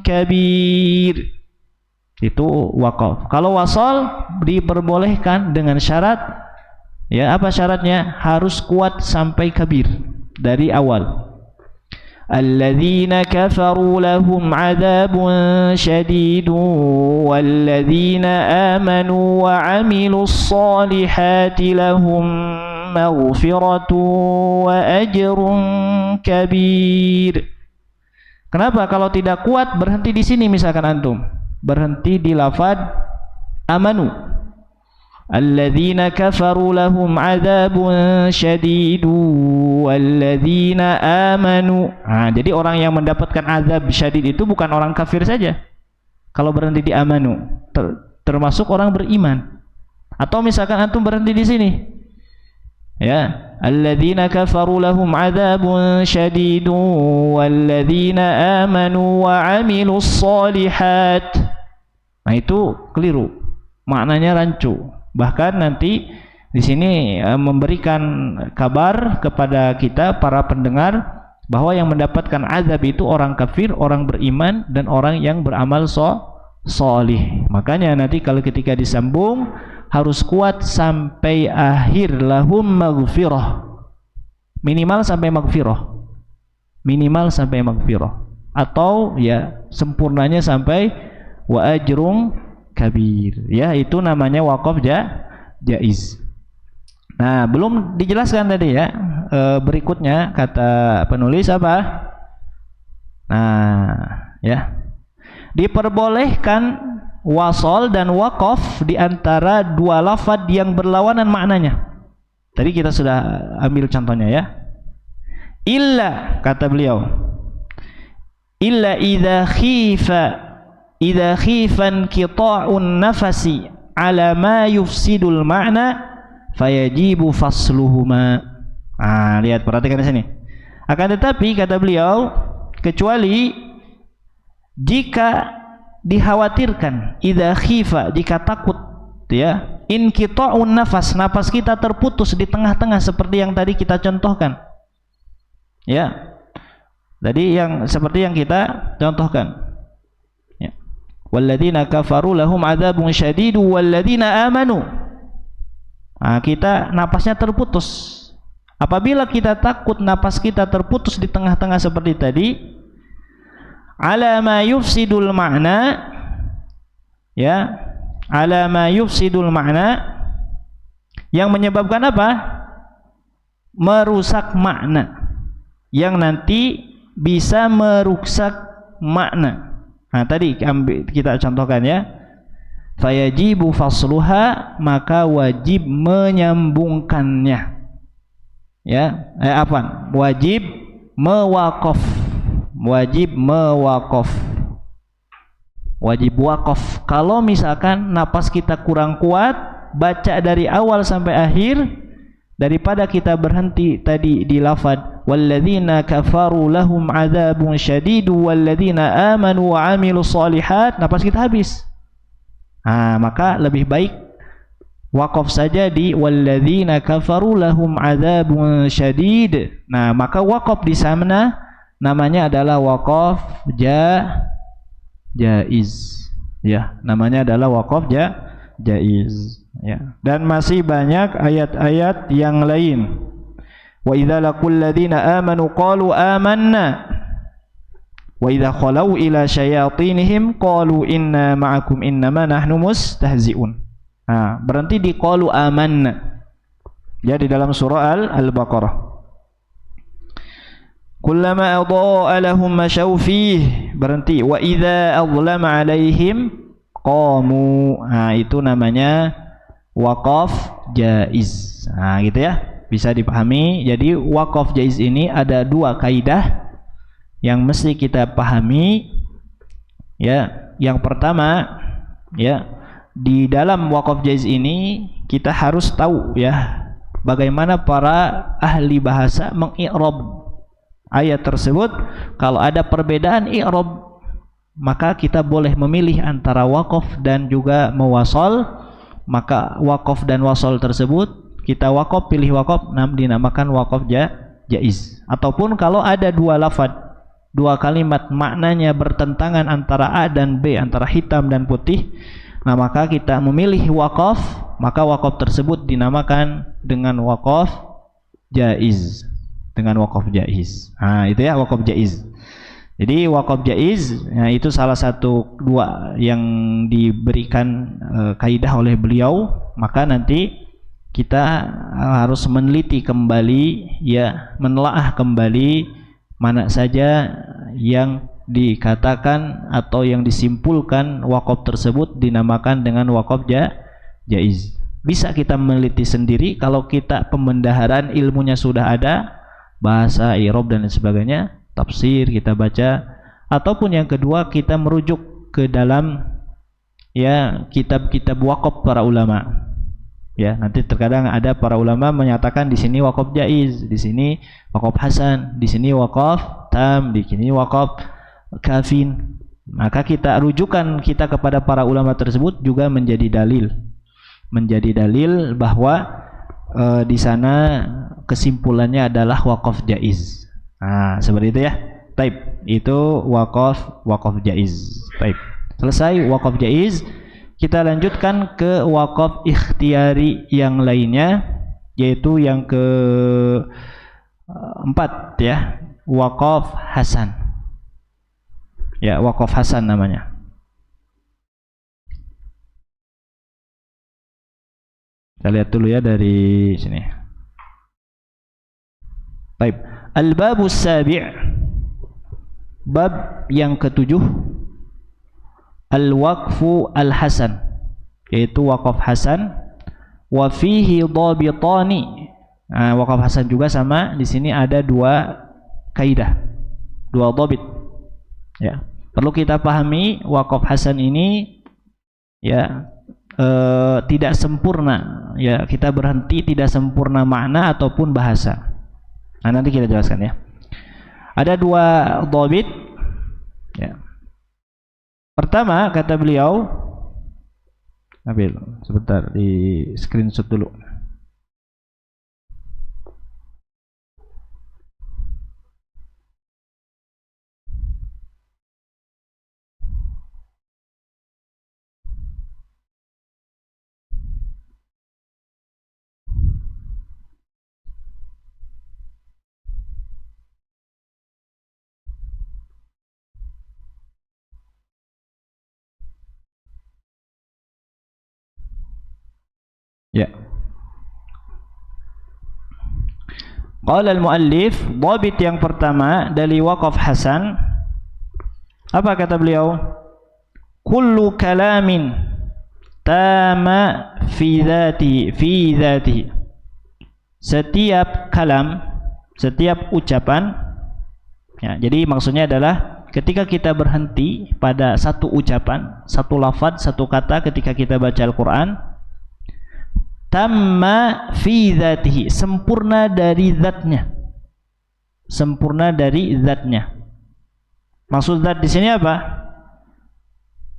Speaker 1: kabir. Itu wakaf. Kalau wasal diperbolehkan dengan syarat, ya, apa syaratnya? Harus kuat sampai kabir dari awal. الذين كفروا لهم عذاب شديد والذين آمنوا وعملوا الصالحات لهم مغفرة وأجر كبير. Kenapa kalau tidak kuat berhenti di sini, misalkan antum berhenti di lafaz amanu. Alladzina kafaru lahum adzabun syadidun walladzina amanu. Jadi orang yang mendapatkan azab syadid itu bukan orang kafir saja. Kalau berhenti di amanu, termasuk orang beriman. Atau misalkan antum berhenti di sini. Ya, alladzina kafaru lahum adzabun syadidun walladzina amanu wa 'amilus shalihat. Nah, itu keliru. Maknanya rancu. Bahkan nanti di sini memberikan kabar kepada kita para pendengar bahwa yang mendapatkan azab itu orang kafir, orang beriman, dan orang yang beramal sholih. Makanya nanti kalau ketika disambung harus kuat sampai akhir, lahum maghfirah. Minimal sampai maghfirah. Minimal sampai maghfirah. Atau ya sempurnanya sampai wa ajrun kabir. Ya, itu namanya waqaf jaiz. Nah, belum dijelaskan tadi ya. Berikutnya kata penulis apa? Nah, ya. Diperbolehkan wasol dan waqaf di antara dua lafaz yang berlawanan maknanya. Tadi kita sudah ambil contohnya ya. Illa, kata beliau, illa idza khifan qita'un nafasi ala ma yufsidul ma'na fayajibu fasluhuma. Lihat, perhatikan di sini. Akan tetapi kata beliau, kecuali jika dikhawatirkan, idza khifa, jika takut ya, inqita'un nafas, napas kita terputus di tengah-tengah seperti yang tadi kita contohkan. Ya. Tadi yang seperti yang kita contohkan. Walladzina kafaru lahum adzabun syadidun walladzina amanu. Kita napasnya terputus. Apabila kita takut napas kita terputus di tengah-tengah seperti tadi, ala ma yufsidul ma'na, ya, ala ma yufsidul ma'na, yang menyebabkan apa? Merusak makna, yang nanti bisa merusak makna. Tadi kita contohkan ya. Fayajibu fasluha, maka wajib menyambungkannya. Ya, wajib mewaqaf. Wajib mewaqaf. Wajib waqaf. Kalau misalkan napas kita kurang kuat, baca dari awal sampai akhir daripada kita berhenti tadi di lafaz walladzina kafaru lahum adzabun syadidun walladzina amanu wa 'amilus shalihat, napas kita habis. Maka lebih baik waqaf saja di walladzina kafaru lahum adzabun syadid. Maka waqaf di sana namanya adalah waqaf jaiz. Ya, namanya adalah waqaf jaiz. Ya. Dan masih banyak ayat-ayat yang lain. Wa idza laqul ladzina amanu qalu amanna wa idza khalau ila syayatinihim qalu inna ma'akum innama nahnu mustahzi'un. Berhenti di qalu amanna. Ya, di dalam surah Al-Baqarah. Kullama adaa'a lahum masyaw fih, berhenti. Wa idza adlama 'alaihim qamu. Itu namanya waqaf jaiz. Gitu ya. Bisa dipahami. Jadi waqaf jaiz ini ada dua kaidah yang mesti kita pahami. Ya, yang pertama ya, di dalam waqaf jaiz ini kita harus tahu ya bagaimana para ahli bahasa mengi'rab ayat tersebut. Kalau ada perbedaan i'rab, maka kita boleh memilih antara waqaf dan juga mewasol. Maka waqaf dan wasol tersebut kita waqaf, pilih waqaf, dinamakan waqaf jaiz. Ataupun kalau ada dua lafaz, dua kalimat maknanya bertentangan antara A dan B, antara hitam dan putih, maka kita memilih waqaf, maka waqaf tersebut dinamakan dengan waqaf jaiz. dengan wakaf jaiz. Nah, itu ya wakaf jaiz. Jadi wakaf jaiz, nah itu salah satu dua yang diberikan kaidah oleh beliau. Maka nanti kita harus meneliti kembali, ya, menelaah kembali mana saja yang dikatakan atau yang disimpulkan wakaf tersebut dinamakan dengan wakaf jaiz. Bisa kita meneliti sendiri kalau kita pembendaharaan ilmunya sudah ada, bahasa, i'rab dan lain sebagainya, tafsir kita baca, ataupun yang kedua kita merujuk ke dalam, ya, kitab-kitab wakaf para ulama. Ya, nanti terkadang ada para ulama menyatakan di sini wakaf jaiz, di sini wakaf hasan, di sini wakaf tam, di sini wakaf kafin. Maka kita rujukan kita kepada para ulama tersebut juga menjadi dalil bahwa di sana kesimpulannya adalah wakaf jaiz. Nah, seperti itu ya. Taib, itu wakaf jaiz. Taib. Selesai wakaf jaiz, kita lanjutkan ke wakaf ikhtiyari yang lainnya, yaitu yang keempat, ya, wakaf hasan. Ya, wakaf hasan namanya. Kita lihat dulu ya dari sini. Baik. Al-babus sabi', bab yang ketujuh, al-waqfu al-hasan, yaitu wakaf hasan. Wa fihi dhabitani. Nah, wakaf hasan juga sama, di sini ada dua kaidah, dua dhabit. Ya, perlu kita pahami wakaf hasan ini, ya, tidak sempurna, ya, kita berhenti tidak sempurna makna ataupun bahasa. Nah, nanti kita jelaskan ya. Ada dua dhabit, ya. Pertama, kata beliau, ambil sebentar di screenshot dulu. Ya. Qala al-muallif, dhabit yang pertama dari waqaf hasan, apa kata beliau? Kullu kalamin tama fi dhatihi. Setiap kalam, setiap ucapan, ya, jadi maksudnya adalah ketika kita berhenti pada satu ucapan, satu lafaz, satu kata ketika kita baca Al-Qur'an, tamma fi dzatihi, sempurna dari zatnya. Sempurna dari zatnya. Maksud zat di sini apa?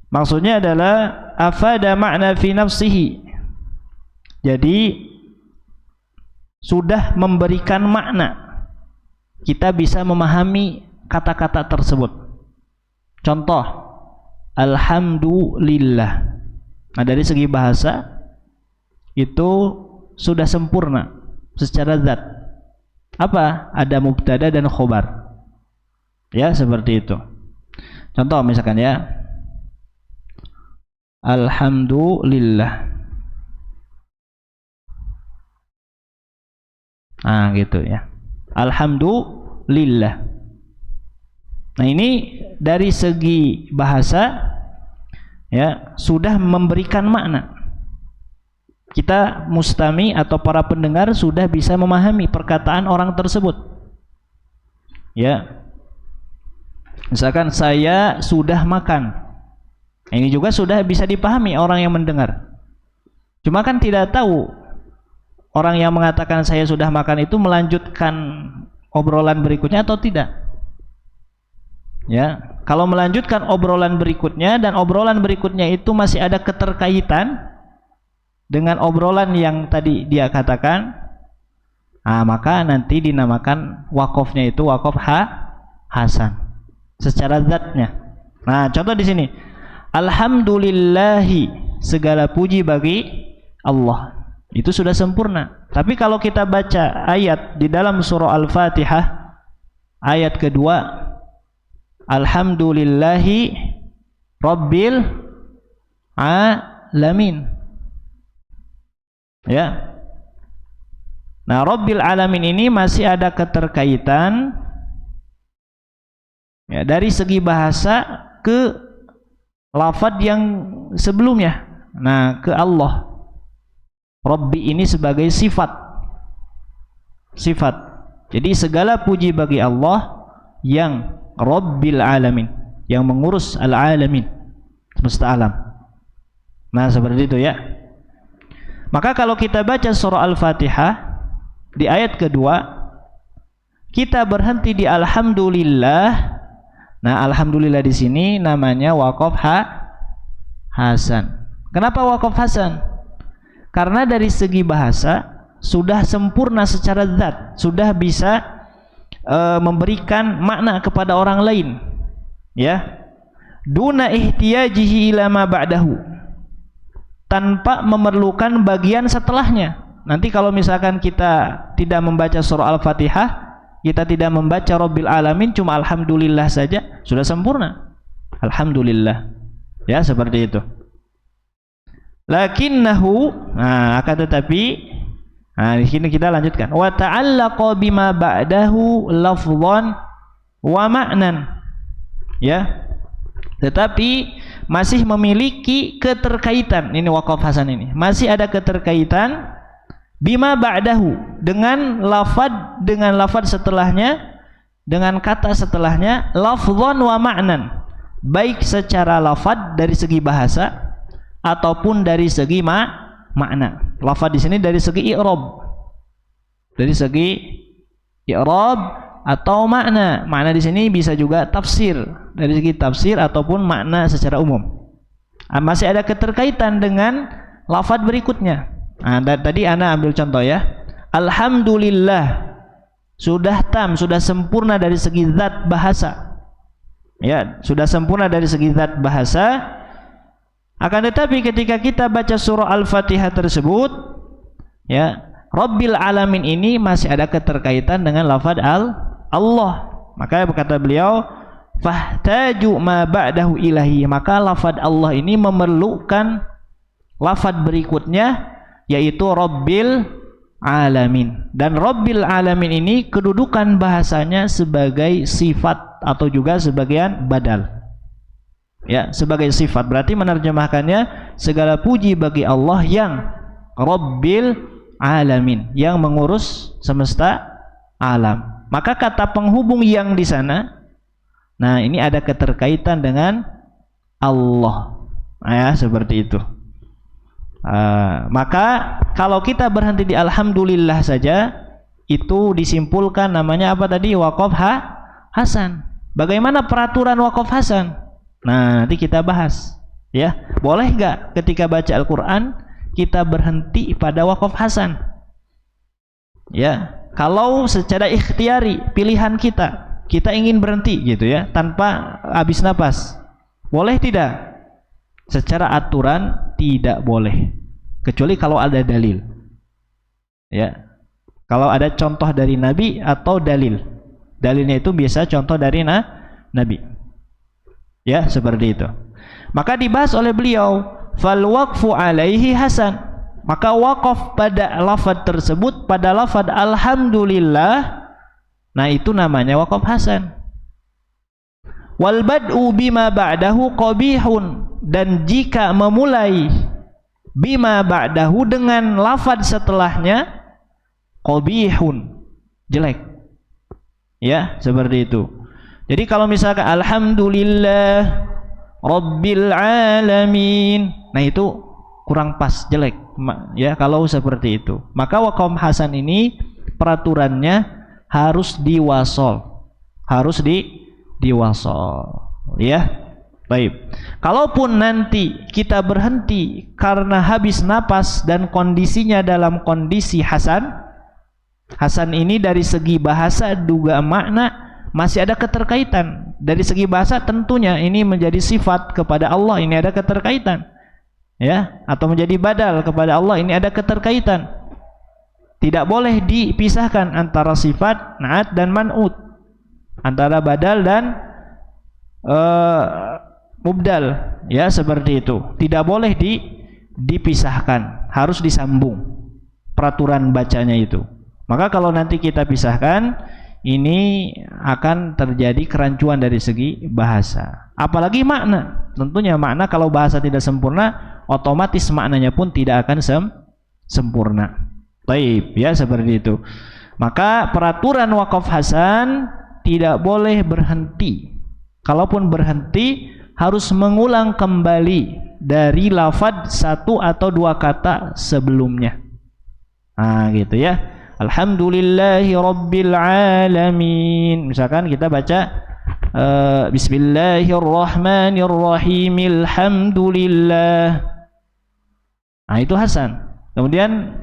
Speaker 1: Maksudnya adalah afada makna fi nafsihi. Jadi sudah memberikan makna. Kita bisa memahami kata-kata tersebut. Contoh, alhamdulillah. Nah, dari segi bahasa itu sudah sempurna secara zat. Apa? Ada mubtada dan khobar. Ya, seperti itu. Contoh misalkan ya, alhamdulillah. Nah, gitu ya. Alhamdulillah. Nah, ini dari segi bahasa, ya, sudah memberikan makna. Kita mustami atau para pendengar sudah bisa memahami perkataan orang tersebut. Ya. Misalkan saya sudah makan. Ini juga sudah bisa dipahami orang yang mendengar. Cuma kan tidak tahu orang yang mengatakan saya sudah makan itu melanjutkan obrolan berikutnya atau tidak. Ya, kalau melanjutkan obrolan berikutnya dan obrolan berikutnya itu masih ada keterkaitan dengan obrolan yang tadi dia katakan, nah, maka nanti dinamakan wakafnya itu wakaf hasan secara zatnya. Nah, contoh di sini, alhamdulillahi, segala puji bagi Allah. Itu sudah sempurna. Tapi kalau kita baca ayat di dalam surah Al-Fatihah ayat kedua, Alhamdulillahi Rabbil Alamin. Ya. Nah, Rabbil Alamin ini masih ada keterkaitan ya, dari segi bahasa ke lafaz yang sebelumnya. Nah, ke Allah. Rabbi ini sebagai sifat. Sifat. Jadi segala puji bagi Allah yang Rabbil Alamin, yang mengurus al-alamin, semesta alam. Nah, seperti itu ya. Maka kalau kita baca surah Al-Fatihah di ayat kedua, kita berhenti di Alhamdulillah. Nah, Alhamdulillah di sini namanya waqaf hasan. Kenapa waqaf hasan? Karena dari segi bahasa sudah sempurna secara zat, sudah bisa memberikan makna kepada orang lain, ya. Duna ihtiyajihi ila ma ba'dahu, tanpa memerlukan bagian setelahnya. Nanti kalau misalkan kita tidak membaca surah Al-Fatihah, kita tidak membaca Rabbil Alamin, cuma Alhamdulillah saja, sudah sempurna. Alhamdulillah. Ya, seperti itu. Lakinnahu, nah, akan tetapi, nah, di sini kita lanjutkan. Wa ta'allaqa bima ba'dahu lafdhan wa ma'nan. Ya. Tetapi masih memiliki keterkaitan. Ini waqaf hasan ini. Masih ada keterkaitan bima ba'dahu, dengan lafaz setelahnya, dengan kata setelahnya, lafdhan wa ma'nan. Baik secara lafaz dari segi bahasa ataupun dari segi makna. Lafaz di sini dari segi i'rab. Dari segi i'rab atau makna. Makna di sini bisa juga tafsir, dari segi tafsir ataupun makna secara umum. Masih ada keterkaitan dengan lafaz berikutnya. Nah, tadi ana ambil contoh ya. Alhamdulillah sudah tam, sudah sempurna dari segi zat bahasa. Ya, sudah sempurna dari segi zat bahasa. Akan tetapi ketika kita baca surah Al-Fatihah tersebut, ya, Rabbil Alamin ini masih ada keterkaitan dengan lafaz Allah. Maka berkata beliau, fahtaju ma ba'dahu ilahi, maka lafaz Allah ini memerlukan lafaz berikutnya, yaitu Rabbil Alamin. Dan Rabbil Alamin ini kedudukan bahasanya sebagai sifat atau juga sebagian badal. Ya, sebagai sifat, berarti menerjemahkannya segala puji bagi Allah yang Rabbil Alamin, yang mengurus semesta alam. Maka kata penghubung yang di sana, nah ini ada keterkaitan dengan Allah. Nah, ya, seperti itu. Maka kalau kita berhenti di Alhamdulillah saja, itu disimpulkan namanya apa tadi? Waqaf hasan. Bagaimana peraturan waqaf hasan? Nah, nanti kita bahas, ya. Boleh nggak ketika baca Al-Quran kita berhenti pada waqaf hasan? Ya, kalau secara ikhtiari, pilihan kita ingin berhenti gitu ya, tanpa habis nafas, boleh tidak? Secara aturan tidak boleh, kecuali kalau ada dalil. Ya, kalau ada contoh dari Nabi atau dalil. Dalilnya itu biasa contoh dari Nabi. Ya, seperti itu. Maka dibahas oleh beliau, fal waqfu alaihi hasan. Maka waqaf pada lafaz tersebut, pada lafaz alhamdulillah, nah itu namanya waqaf hasan. Wal bad'u bima ba'dahu qabihun, dan jika memulai bima ba'dahu dengan lafaz setelahnya, qabihun, jelek. Ya, seperti itu. Jadi kalau misalkan Alhamdulillah Rabbil Alamin, nah itu kurang pas, jelek ya kalau seperti itu. Maka waqaf hasan ini peraturannya harus diwasol, harus diwasol, ya. Baik. Kalaupun nanti kita berhenti karena habis napas dan kondisinya dalam kondisi hasan, hasan ini dari segi bahasa juga makna masih ada keterkaitan. Dari segi bahasa tentunya ini menjadi sifat kepada Allah, ini ada keterkaitan. ya, atau menjadi badal kepada Allah, ini ada keterkaitan. Tidak boleh dipisahkan antara sifat naat dan man'ut, antara badal dan mubdal, ya, seperti itu. Tidak boleh dipisahkan, harus disambung peraturan bacanya itu. Maka kalau nanti kita pisahkan, ini akan terjadi kerancuan dari segi bahasa. Apalagi makna. Tentunya makna kalau bahasa tidak sempurna, otomatis maknanya pun tidak akan sempurna. Baik, ya, seperti itu. Maka peraturan wakaf hasan tidak boleh berhenti. Kalaupun berhenti, harus mengulang kembali dari lafaz satu atau dua kata sebelumnya. Nah, gitu ya. Alhamdulillahi Rabbil Alamin. Misalkan kita baca Bismillahirrahmanirrahim, Alhamdulillah. Nah, itu hasan. Kemudian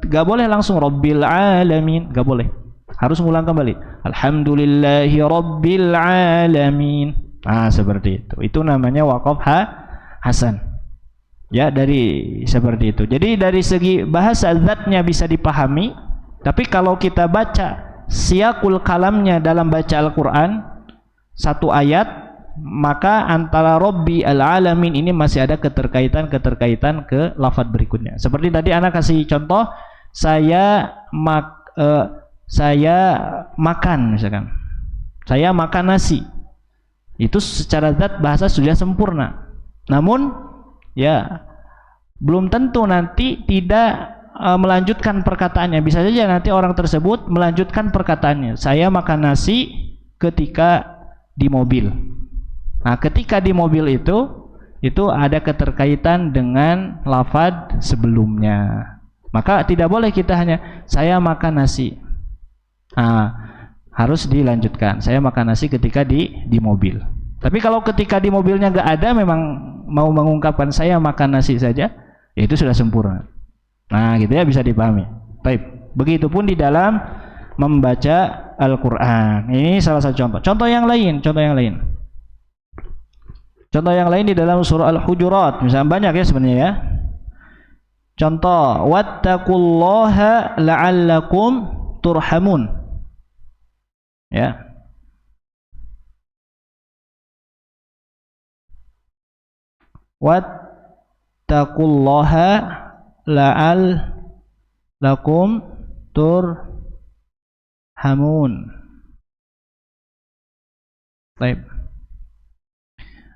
Speaker 1: gak boleh langsung Rabbil Alamin, gak boleh. Harus ngulang kembali. Alhamdulillahi Rabbil Alamin. Nah, seperti itu. Itu namanya waqaf hasan. Ya, dari seperti itu. Jadi dari segi bahasa zatnya bisa dipahami, tapi kalau kita baca siyakul kalamnya dalam baca Al-Qur'an satu ayat, maka antara Rabbi al-alamin ini masih ada keterkaitan ke lafaz berikutnya. Seperti tadi anak kasih contoh, saya makan, misalkan. Saya makan nasi. Itu secara zat bahasa sudah sempurna. Namun ya, belum tentu nanti tidak melanjutkan perkataannya. Bisa saja nanti orang tersebut melanjutkan perkataannya. Saya makan nasi ketika di mobil. Nah, ketika di mobil itu ada keterkaitan dengan lafaz sebelumnya. Maka tidak boleh kita hanya saya makan nasi. Nah, harus dilanjutkan. Saya makan nasi ketika di mobil. Tapi kalau ketika di mobilnya nggak ada, memang mau mengungkapkan saya makan nasi saja, ya itu sudah sempurna. Nah, gitu ya, bisa dipahami. Baik. Begitupun di dalam membaca Al-Qur'an. Ini salah satu contoh. Contoh yang lain. Contoh yang lain di dalam surah Al-Hujurat. Misalnya banyak ya sebenarnya ya. Contoh, wattaqullaha la'allakum turhamun. Ya. Wattaqullaha la'allakum turhamun. Baik.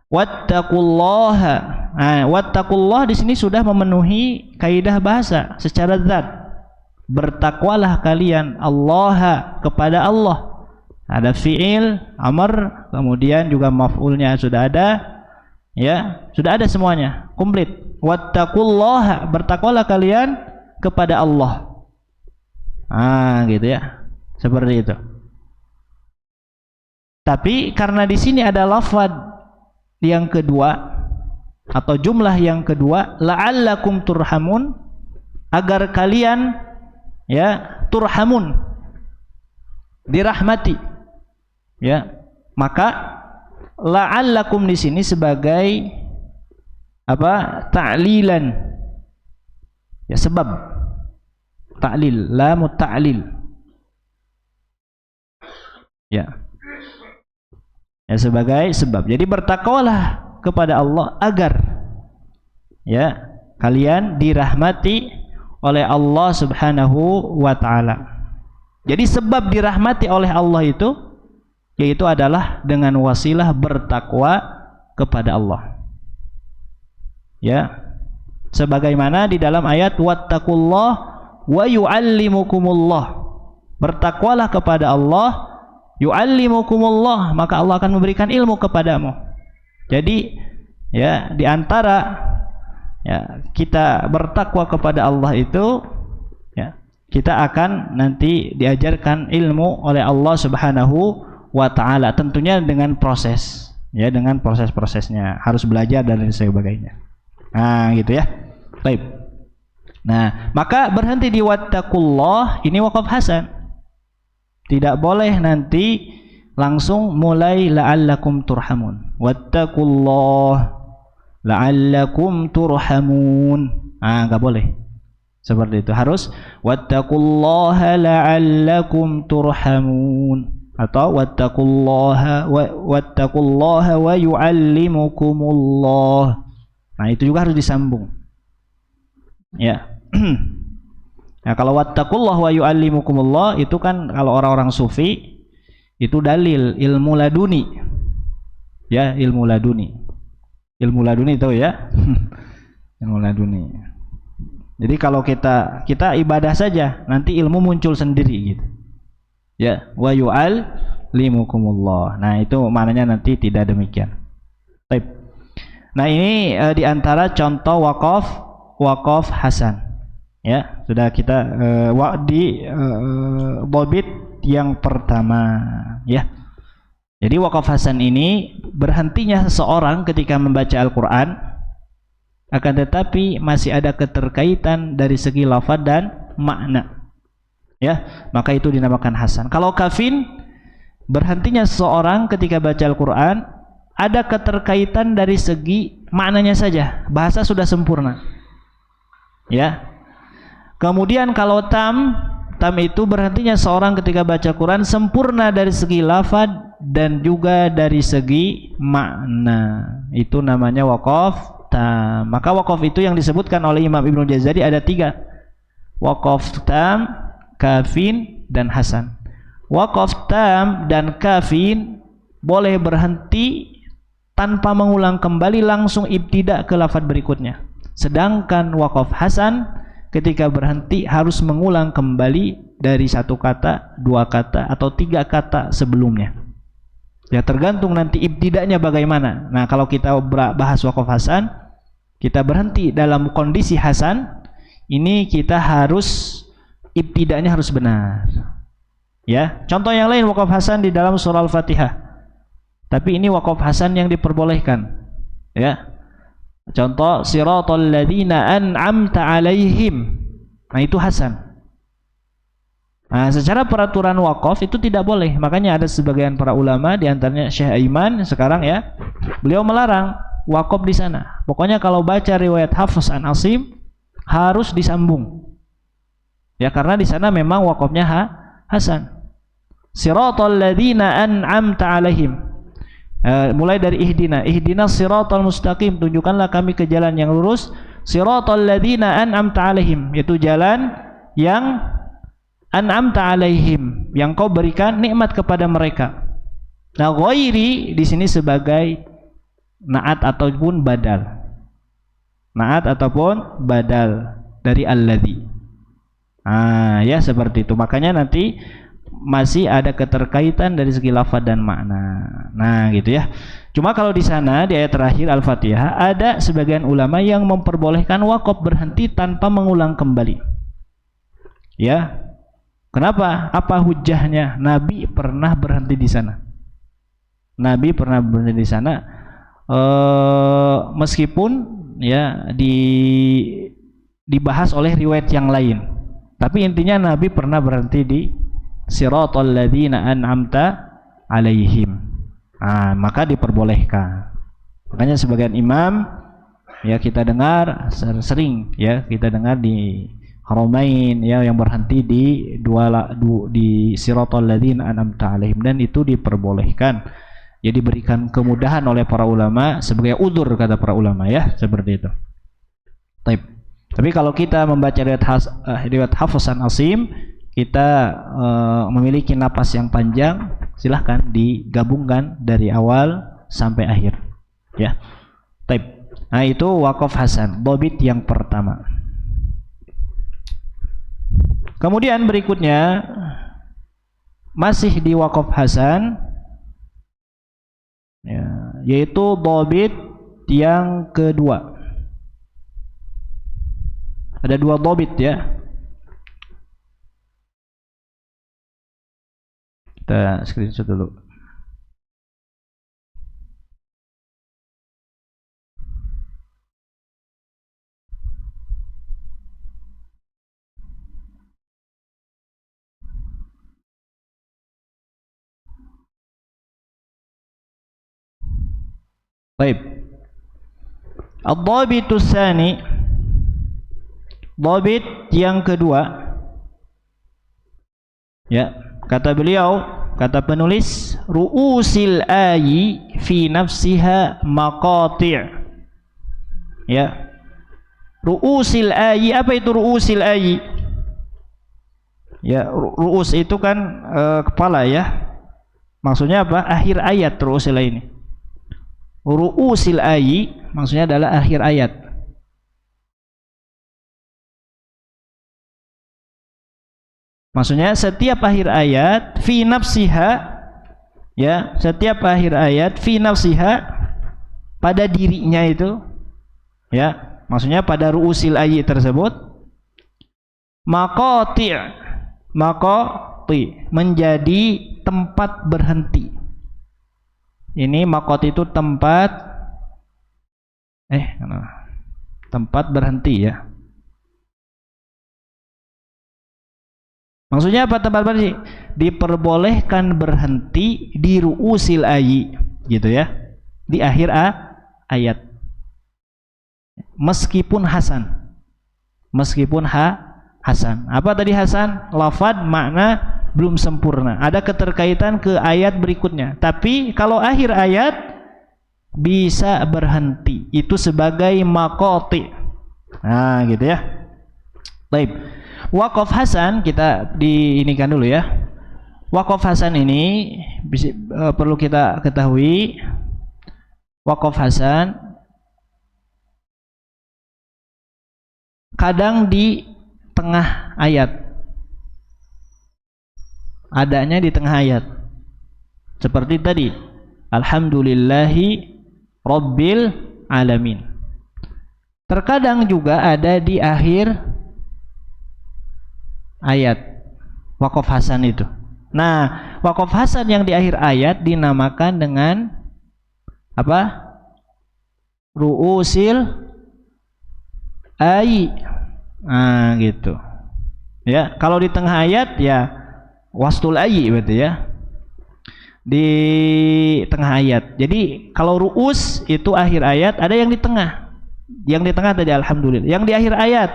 Speaker 1: Wattaqullaha. Nah, wattaqullah di sini sudah memenuhi kaidah bahasa secara zat. Bertakwalah kalian Allah, kepada Allah. Ada fi'il, amr, kemudian juga maf'ulnya sudah ada. Ya, sudah ada semuanya, komplit. Wattaqullaha, bertakwalah kalian kepada Allah. Ah, gitu ya. Seperti itu. Tapi karena di sini ada lafaz yang kedua atau jumlah yang kedua, la'allakum turhamun, agar kalian ya turhamun, dirahmati. Ya, maka la'allakum di sini sebagai apa? Ta'lilan. Ya, sebab. Ta'lil, lamut ta'lil. Ya. Ya, sebagai sebab. Jadi bertakwalah kepada Allah agar ya kalian dirahmati oleh Allah Subhanahu wa taala. Jadi sebab dirahmati oleh Allah itu yaitu adalah dengan wasilah bertakwa kepada Allah. Ya. Sebagaimana di dalam ayat wattaqullah wa yu'allimukumullah. Bertakwalah kepada Allah, yu'allimukumullah, maka Allah akan memberikan ilmu kepadamu. Jadi ya, di antara ya kita bertakwa kepada Allah itu ya, kita akan nanti diajarkan ilmu oleh Allah Subhanahu wa ta'ala, tentunya dengan proses ya, dengan proses-prosesnya, harus belajar dan lain sebagainya. Nah, gitu ya. Baik. Nah, maka berhenti di wattaqullah, ini waqaf hasan. Tidak boleh nanti langsung mulai la'allakum turhamun. Wattaqullah. la'allakum turhamun. Enggak boleh seperti itu, harus wattaqullaha la'allakum turhamun atau wattaqullaha wa yu'allimukumullah. Nah, itu juga harus disambung. Ya. Nah, kalau wattaqullaha wa yu'allimukumullah itu kan kalau orang-orang sufi itu dalil ilmu laduni. Ya, ilmu laduni. Ilmu laduni tahu ya? Ilmu laduni. Jadi kalau kita ibadah saja, nanti ilmu muncul sendiri gitu. Ya, wa yu'allimukumullah. Nah, itu maknanya nanti tidak demikian. Baik. Nah, ini di antara contoh wakaf hasan. Ya, sudah kita di bobit yang pertama, ya. Jadi wakaf hasan ini berhentinya seseorang ketika membaca Al-Qur'an, akan tetapi masih ada keterkaitan dari segi lafaz dan makna. Ya, maka itu dinamakan hasan. Kalau kafin, berhentinya seseorang ketika baca Al-Qur'an ada keterkaitan dari segi maknanya saja, bahasa sudah sempurna. Ya. Kemudian kalau tam itu berhentinya seorang ketika baca Quran sempurna dari segi lafaz dan juga dari segi makna. Itu namanya waqaf tam. Maka waqaf itu yang disebutkan oleh Imam Ibnu Jazari ada 3. Waqaf tam, kafin, dan hasan. Waqaf tam dan kafin boleh berhenti tanpa mengulang kembali, langsung ibtida ke lafaz berikutnya. Sedangkan waqaf hasan ketika berhenti harus mengulang kembali dari 1 kata, 2 kata, atau 3 kata sebelumnya. Ya, tergantung nanti ibtidanya bagaimana. Nah, kalau kita bahas waqaf hasan, kita berhenti dalam kondisi hasan, ini kita harus ibtidanya harus benar. Ya, contoh yang lain waqaf hasan di dalam surah Al-Fatihah. Tapi ini waqaf hasan yang diperbolehkan. Ya. Contoh siratal ladzina an'amta 'alaihim. Nah, itu hasan. Nah, secara peraturan wakaf itu tidak boleh. Makanya ada sebagian para ulama di antaranya Syekh Aiman sekarang ya, beliau melarang wakaf di sana. Pokoknya kalau baca riwayat Hafs an Asim harus disambung. Ya, karena di sana memang wakafnya hasan. Siratal ladzina an'amta 'alaihim. Mulai dari ihdinas siratal mustaqim, tunjukkanlah kami ke jalan yang lurus, siratal ladzina an'amta 'alaihim, yaitu jalan yang an'amta 'alaihim, yang kau berikan nikmat kepada mereka. Nah, ghairi di sini sebagai naat ataupun badal. Naat ataupun badal dari alladzi. Ya seperti itu. Makanya nanti masih ada keterkaitan dari segi lafaz dan makna. Nah, gitu ya. Cuma kalau di sana di ayat terakhir Al-Fatihah ada sebagian ulama yang memperbolehkan wakaf berhenti tanpa mengulang kembali. Ya. Kenapa? Apa hujahnya? Nabi pernah berhenti di sana. Nabi pernah berhenti di sana meskipun ya dibahas oleh riwayat yang lain. Tapi intinya Nabi pernah berhenti di siratal ladzina an'amta 'alaihim. Maka diperbolehkan. Makanya sebagian imam ya kita dengar sering ya kita dengar di Haramain ya yang berhenti di di siratal ladzina an'amta 'alaihim, dan itu diperbolehkan. Ya, diberikan kemudahan oleh para ulama sebagai udzur kata para ulama ya, seperti itu. Tapi kalau kita membaca riwayat Hafs an Asim, kita memiliki napas yang panjang, silahkan digabungkan dari awal sampai akhir ya. Nah, itu waqaf hasan, bobit yang pertama. Kemudian berikutnya masih di waqaf hasan ya, yaitu bobit yang kedua. Ada 2 bobit ya. Kita screenshot dulu. Baik. Ad-dhabitus tsani, dhabit yang kedua. Ya, kata beliau, kata penulis, ru'usil ayi fi nafsiha maqati'. Ya. Ru'usil ayi, apa itu ru'usil ayi? Ya, ru'us itu kan kepala ya. Maksudnya apa? Akhir ayat ru'usil ayi ini. Ru'usil ayi maksudnya adalah akhir ayat. Maksudnya setiap akhir ayat fi nafsiha, ya, setiap akhir ayat fi nafsiha, pada dirinya itu, ya, maksudnya pada ru'usil ayi tersebut, maqati', maqati' menjadi tempat berhenti. Ini maqati' itu tempat tempat berhenti ya. Maksudnya apa tempat berhenti? Diperbolehkan berhenti di ru'usil ayi, gitu ya, di akhir ayat. Meskipun hasan, meskipun hasan. Apa tadi hasan? Lafad, makna belum sempurna. Ada keterkaitan ke ayat berikutnya. Tapi kalau akhir ayat bisa berhenti, itu sebagai maqati'. Nah, gitu ya. Baik. Waqaf hasan kita diinikan dulu ya. Waqaf hasan ini perlu kita ketahui. Waqaf hasan kadang di tengah ayat, adanya di tengah ayat, seperti tadi alhamdulillahi rabbil alamin. Terkadang juga ada di akhir ayat waqaf hasan itu. Nah, waqaf hasan yang di akhir ayat dinamakan dengan apa? Ru'usil ayi. Nah, gitu. Ya, kalau di tengah ayat ya wastul ayi berarti ya. Di tengah ayat. Jadi kalau ru'us itu akhir ayat, ada yang di tengah. Yang di tengah tadi alhamdulillah. Yang di akhir ayat.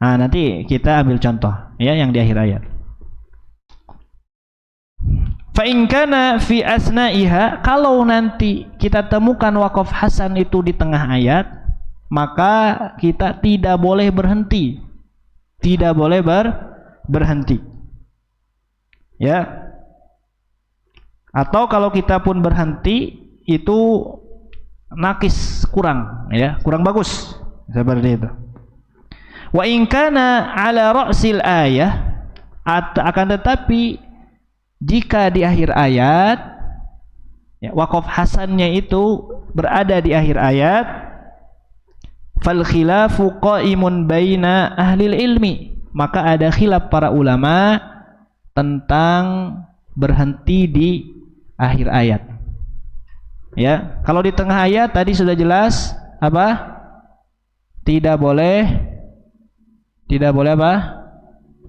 Speaker 1: Nah, nanti kita ambil contoh ya yang di akhir ayat. Fa in kana fi asna'iha, kalau nanti kita temukan waqaf hasan itu di tengah ayat, maka kita tidak boleh berhenti. Tidak boleh berhenti. Ya. Atau kalau kita pun berhenti itu nakis, kurang ya, kurang bagus. Seperti itu. Wa in kana ala ra'sil ayah, akan tetapi jika di akhir ayat ya, waqaf hasannya itu berada di akhir ayat, fal khilafu qaimun baina ahlil ilmi, maka ada khilaf para ulama tentang berhenti di akhir ayat. Ya, kalau di tengah ayat tadi sudah jelas apa? Tidak boleh apa?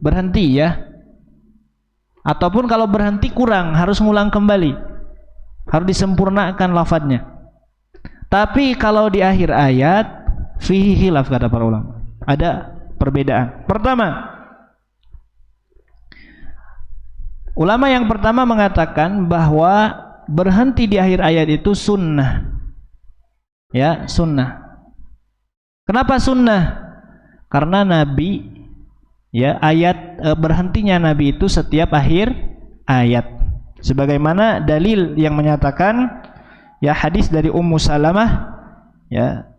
Speaker 1: Berhenti ya. Ataupun kalau berhenti kurang, harus ngulang kembali. Harus disempurnakan lafadznya. Tapi kalau di akhir ayat fihi khilaf kata para ulama. Ada perbedaan. Pertama, ulama yang pertama mengatakan bahwa berhenti di akhir ayat itu sunnah. Ya, sunnah. Kenapa sunnah? Karena Nabi ya berhentinya Nabi itu setiap akhir ayat. Sebagaimana dalil yang menyatakan ya hadis dari Ummu Salamah ya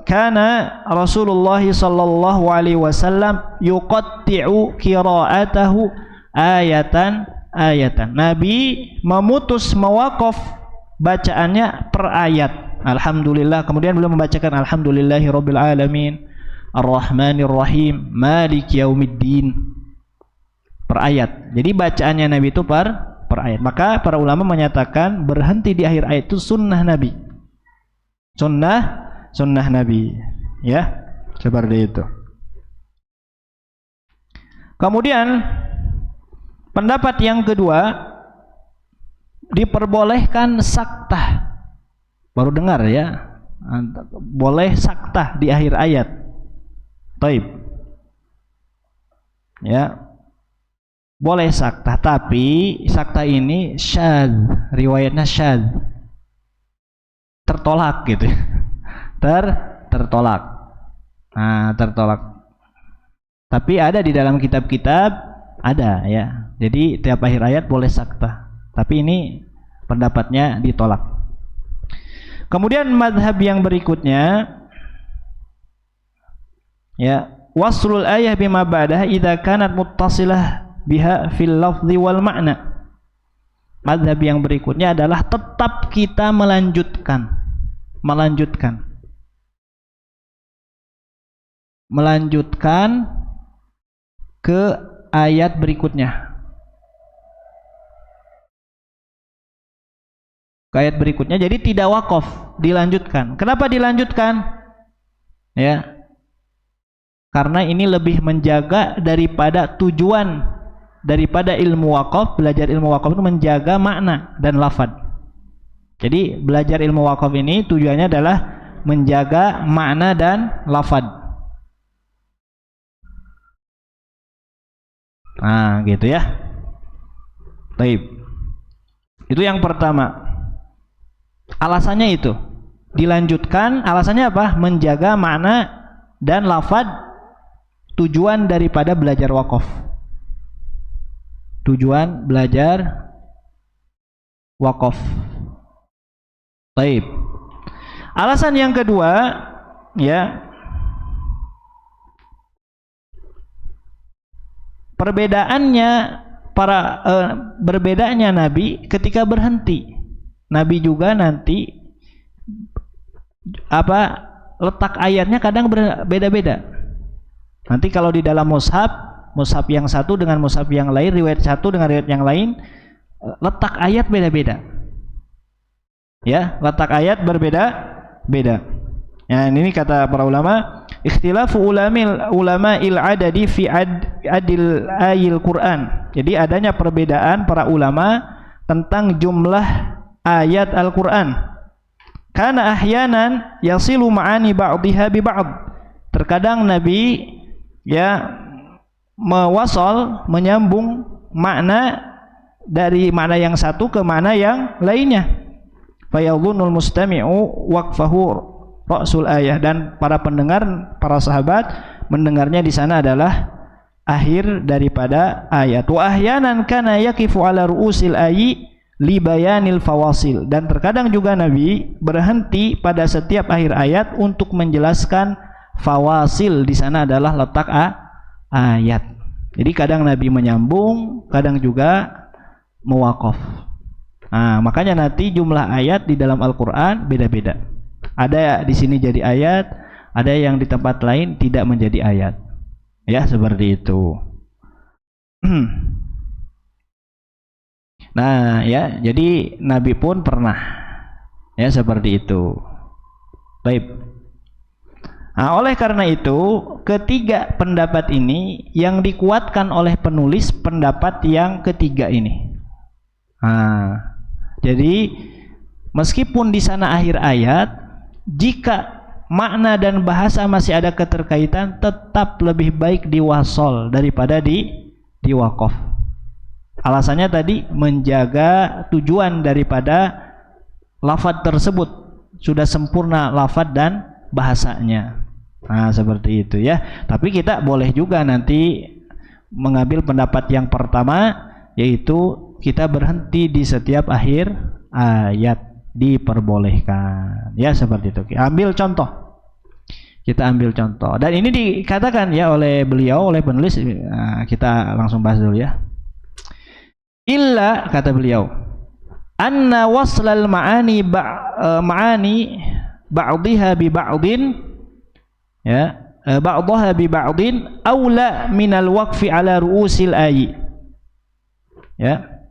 Speaker 1: kana Rasulullah sallallahu alaihi wasallam yuqatti'u qira'atahu ayatan. Nabi memutus mewaqaf bacaannya per ayat. Alhamdulillah, kemudian beliau membacakan alhamdulillahi rabbil alamin arrahmanir rahim maliki yaumiddin per ayat. Jadi bacaannya Nabi itu per ayat. Maka para ulama menyatakan berhenti di akhir ayat itu sunnah Nabi. Sunnah Nabi ya, seperti itu. Kemudian pendapat yang kedua, diperbolehkan saktah Baru dengar ya. Boleh saktah di akhir ayat. Taib. Ya. Boleh saktah, tapi saktah ini syadz, riwayatnya syadz. Tertolak gitu. Tertolak. Nah, tertolak. Tapi ada di dalam kitab-kitab, ada ya. Jadi tiap akhir ayat boleh saktah. Tapi ini pendapatnya ditolak. Kemudian mazhab yang berikutnya, ya, waslul ayah bima ba'daha idza kanat muttasilah biha fil lafzi wal ma'na. Mazhab yang berikutnya adalah tetap kita melanjutkan ke ayat berikutnya. Ke ayat berikutnya, jadi tidak wakaf, dilanjutkan. Kenapa dilanjutkan? Ya. Karena ini lebih menjaga daripada tujuan daripada ilmu wakaf. Belajar ilmu wakaf itu menjaga makna dan lafaz. Jadi belajar ilmu wakaf ini tujuannya adalah menjaga makna dan lafaz. Nah, gitu ya. Baik. Itu yang pertama. Alasannya itu dilanjutkan. Alasannya apa? Menjaga makna dan lafaz, tujuan daripada belajar wakaf. Tujuan belajar wakaf. Baik. Alasan yang kedua, ya, berbedanya Nabi ketika berhenti. Nabi juga nanti letak ayatnya kadang berbeda-beda. Nanti kalau di dalam mushaf yang satu dengan mushaf yang lain, riwayat satu dengan riwayat yang lain, letak ayat beda-beda. Ya, letak ayat berbeda-beda. Ya, ini kata para ulama, ikhtilafu ulama'il adadi fi adil ayil Quran. Jadi adanya perbedaan para ulama tentang jumlah ayat Al-Quran. Karena ahyanan yasilu ma'ani ba'dihha bi ba'd. Terkadang Nabi ya menyambung makna dari makna yang satu ke makna yang lainnya. Fayadhunnul mustami'u waqfahu ra'sul ayah, dan para pendengar, para sahabat mendengarnya di sana adalah akhir daripada ayat. Wa ahyanan kana yaqifu ala ru'usil ayyi li bayanil fawasil, dan terkadang juga Nabi berhenti pada setiap akhir ayat untuk menjelaskan fawasil. Di sana adalah letak ayat. Jadi kadang Nabi menyambung, kadang juga mewaqaf. Nah, makanya nanti jumlah ayat di dalam Al-Qur'an beda-beda. Ada di sini jadi ayat, ada yang di tempat lain tidak menjadi ayat. Ya, seperti itu. Nah, ya, jadi Nabi pun pernah ya seperti itu. Baik. Nah, oleh karena itu, ketiga pendapat ini yang dikuatkan oleh penulis pendapat yang ketiga ini. Nah, jadi meskipun di sana akhir ayat, jika makna dan bahasa masih ada keterkaitan, tetap lebih baik diwasol daripada diwaqaf. Alasannya tadi menjaga tujuan daripada lafaz tersebut, sudah sempurna lafaz dan bahasanya. Nah, seperti itu ya. Tapi kita boleh juga nanti mengambil pendapat yang pertama, yaitu kita berhenti di setiap akhir ayat, diperbolehkan. Ya, seperti itu. Ambil contoh. Kita ambil contoh. Dan ini dikatakan ya oleh beliau, oleh penulis. Nah, kita langsung bahas dulu ya. Illa, kata beliau, anna waslal ma'ani ba'dihha bi ba'din, ya, ba'daha bi ba'din aula minal waqfi ala ru'usil ayyi. Ya.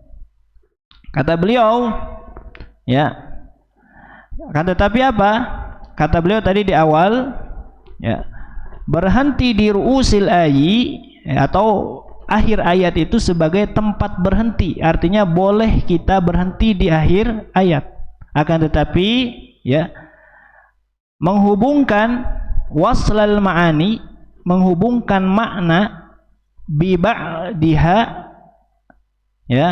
Speaker 1: Kata beliau, ya. Kata tapi apa? Kata beliau tadi di awal, ya, berhenti di ru'usil ayyi, ya, atau akhir ayat itu sebagai tempat berhenti. Artinya boleh kita berhenti di akhir ayat. Akan tetapi ya, menghubungkan waslal ma'ani, menghubungkan makna bi ba'diha, ya,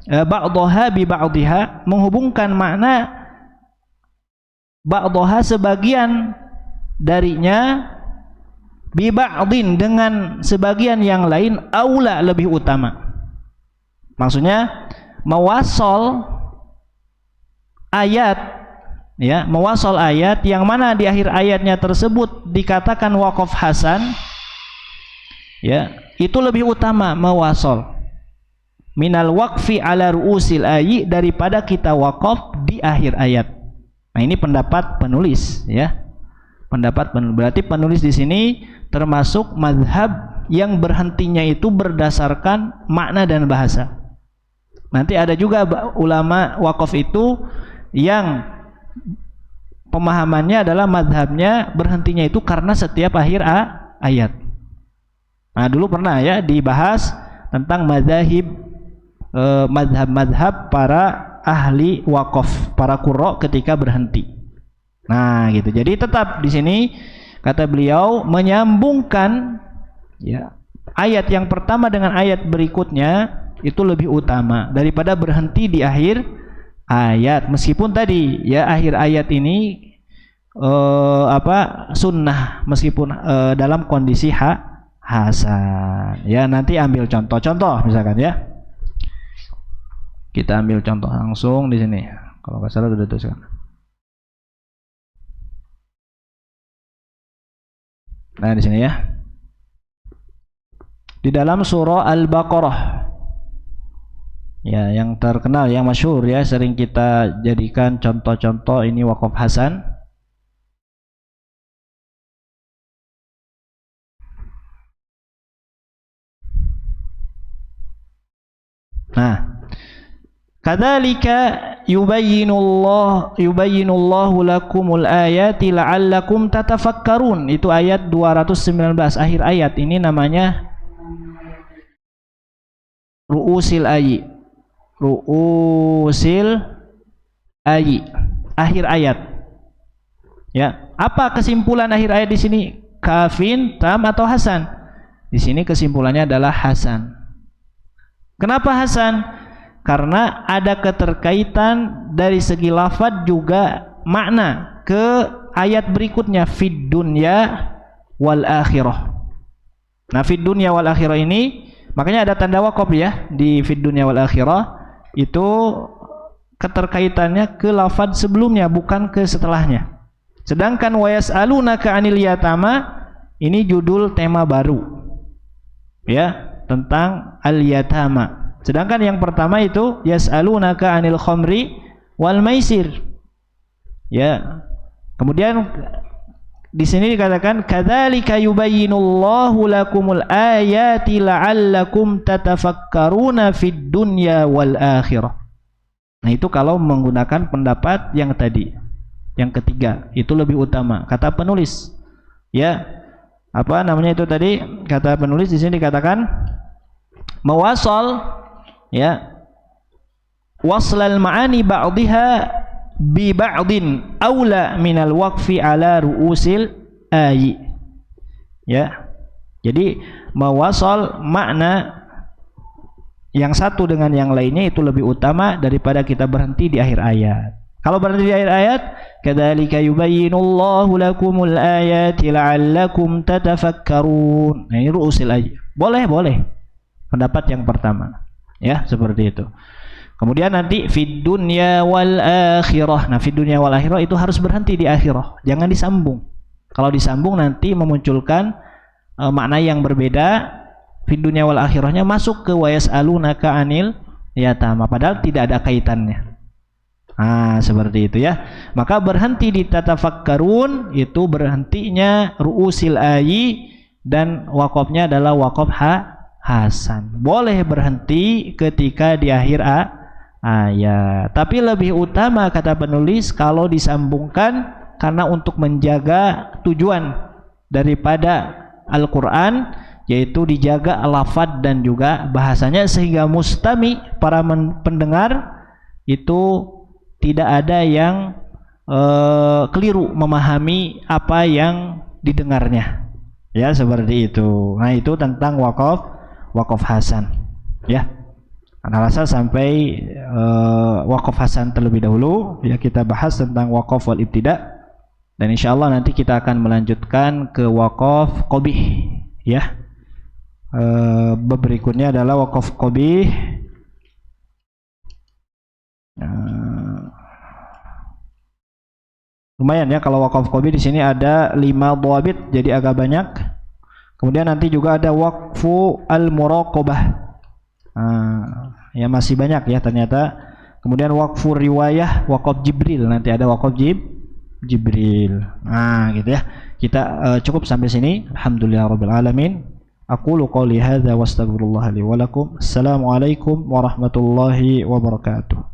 Speaker 1: ba'daha bi ba'diha, menghubungkan makna ba'daha sebagian darinya bi ba'din dengan sebagian yang lain, aula lebih utama. Maksudnya mewasol ayat, ya, mewasol ayat yang mana di akhir ayatnya tersebut dikatakan waqaf hasan, ya, itu lebih utama mewasol minal waqfi ala ru'usil ayat, daripada kita waqaf di akhir ayat. Nah, ini pendapat penulis, ya. Pendapat penulis, berarti penulis di sini termasuk mazhab yang berhentinya itu berdasarkan makna dan bahasa. Nanti ada juga ulama waqaf itu yang pemahamannya adalah mazhabnya berhentinya itu karena setiap akhir ayat. Nah, dulu pernah, ya, dibahas tentang mazhab para ahli waqaf, para qurra ketika berhenti. Nah, gitu. Jadi tetap di sini kata beliau menyambungkan, ya, ayat yang pertama dengan ayat berikutnya itu lebih utama daripada berhenti di akhir ayat. Meskipun tadi, ya, akhir ayat ini sunnah, meskipun dalam kondisi hasan. Ya, nanti ambil contoh-contoh misalkan, ya. Kita ambil contoh langsung di sini. Kalau nggak salah sudah tuliskan. Nah, di sini, ya. Di dalam surah Al-Baqarah, ya, yang terkenal, yang masyhur, ya, sering kita jadikan contoh-contoh ini waqaf hasan. Nah, kadzalika yubayyinullahu lakumul ayati la'allakum tatafakkarun. Itu ayat 219, akhir ayat ini namanya ru'usil ayyi. Ru'usil ayyi, akhir ayat. Ya, apa kesimpulan akhir ayat di sini? Kafin, tam atau hasan? Di sini kesimpulannya adalah hasan. Kenapa hasan? Karena ada keterkaitan dari segi lafaz juga makna ke ayat berikutnya, fid dunya wal akhirah. Nah, fid dunya wal akhirah ini makanya ada tanda waqaf, ya, di fid dunya wal akhirah, itu keterkaitannya ke lafaz sebelumnya, bukan ke setelahnya. Sedangkan wa yas'alunaka 'anil yatama ini judul tema baru, ya, tentang al-yatama. Sedangkan yang pertama itu yas'alunaka 'anil khamri wal maisir. Ya. Kemudian di sini dikatakan kadzalika yubayyinullahu lakumul ayati la'allakum tatafakkaruna fid dunya wal akhirah. Nah, itu kalau menggunakan pendapat yang tadi. Yang ketiga, itu lebih utama kata penulis. Ya. Apa namanya itu tadi? Kata penulis di sini dikatakan mawasal, ya, waslal ma'ani ba'dihha bi ba'din aula minal waqfi ala ru'usil ayyi. Ya. Jadi mawasal makna yang satu dengan yang lainnya itu lebih utama daripada kita berhenti di akhir ayat. Kalau berhenti di akhir ayat, kadzalika yubayyinullahu lakumul ayati la'allakum tatafakkarun. Nah, ini ru'usil ayyi. Boleh. Pendapat yang pertama, ya, seperti itu. Kemudian nanti fid dunya wal akhirah. Nah, fid dunya wal akhirah itu harus berhenti di akhirah, jangan disambung. Kalau disambung nanti memunculkan makna yang berbeda. Fid dunya wal akhirahnya masuk ke wa yas'alunaka 'anil yatama, padahal tidak ada kaitannya. Nah, seperti itu, ya. Maka berhenti di tatafakkarun itu berhentinya ru'usil ayyi, dan waqafnya adalah waqaf hasan. Boleh berhenti ketika di akhir ayat, tapi lebih utama kata penulis kalau disambungkan, karena untuk menjaga tujuan daripada Al-Quran, yaitu dijaga lafaz dan juga bahasanya, sehingga mustami, para pendengar itu tidak ada yang keliru memahami apa yang didengarnya. Ya, seperti itu. Nah, itu tentang wakaf hasan. Ya. Analisa sampai wakaf hasan terlebih dahulu. Ya, kita bahas tentang wakaf wal ibtida. Dan insyaallah nanti kita akan melanjutkan ke wakaf qabih. Ya. Berikutnya adalah wakaf qabih. Lumayan ya kalau wakaf qabih di sini ada 5 dhawabit, jadi agak banyak. Kemudian nanti juga ada waqfu al-muraqabah. Ya masih banyak ya ternyata. Kemudian waqfu riwayah, waqaf Jibril, nanti ada waqaf Jibril. Nah, gitu ya. Kita cukup sampai sini. Alhamdulillahirabbil alamin. Aqulu qouli hadza wastaghfirullah li wa lakum. Assalamualaikum warahmatullahi wabarakatuh.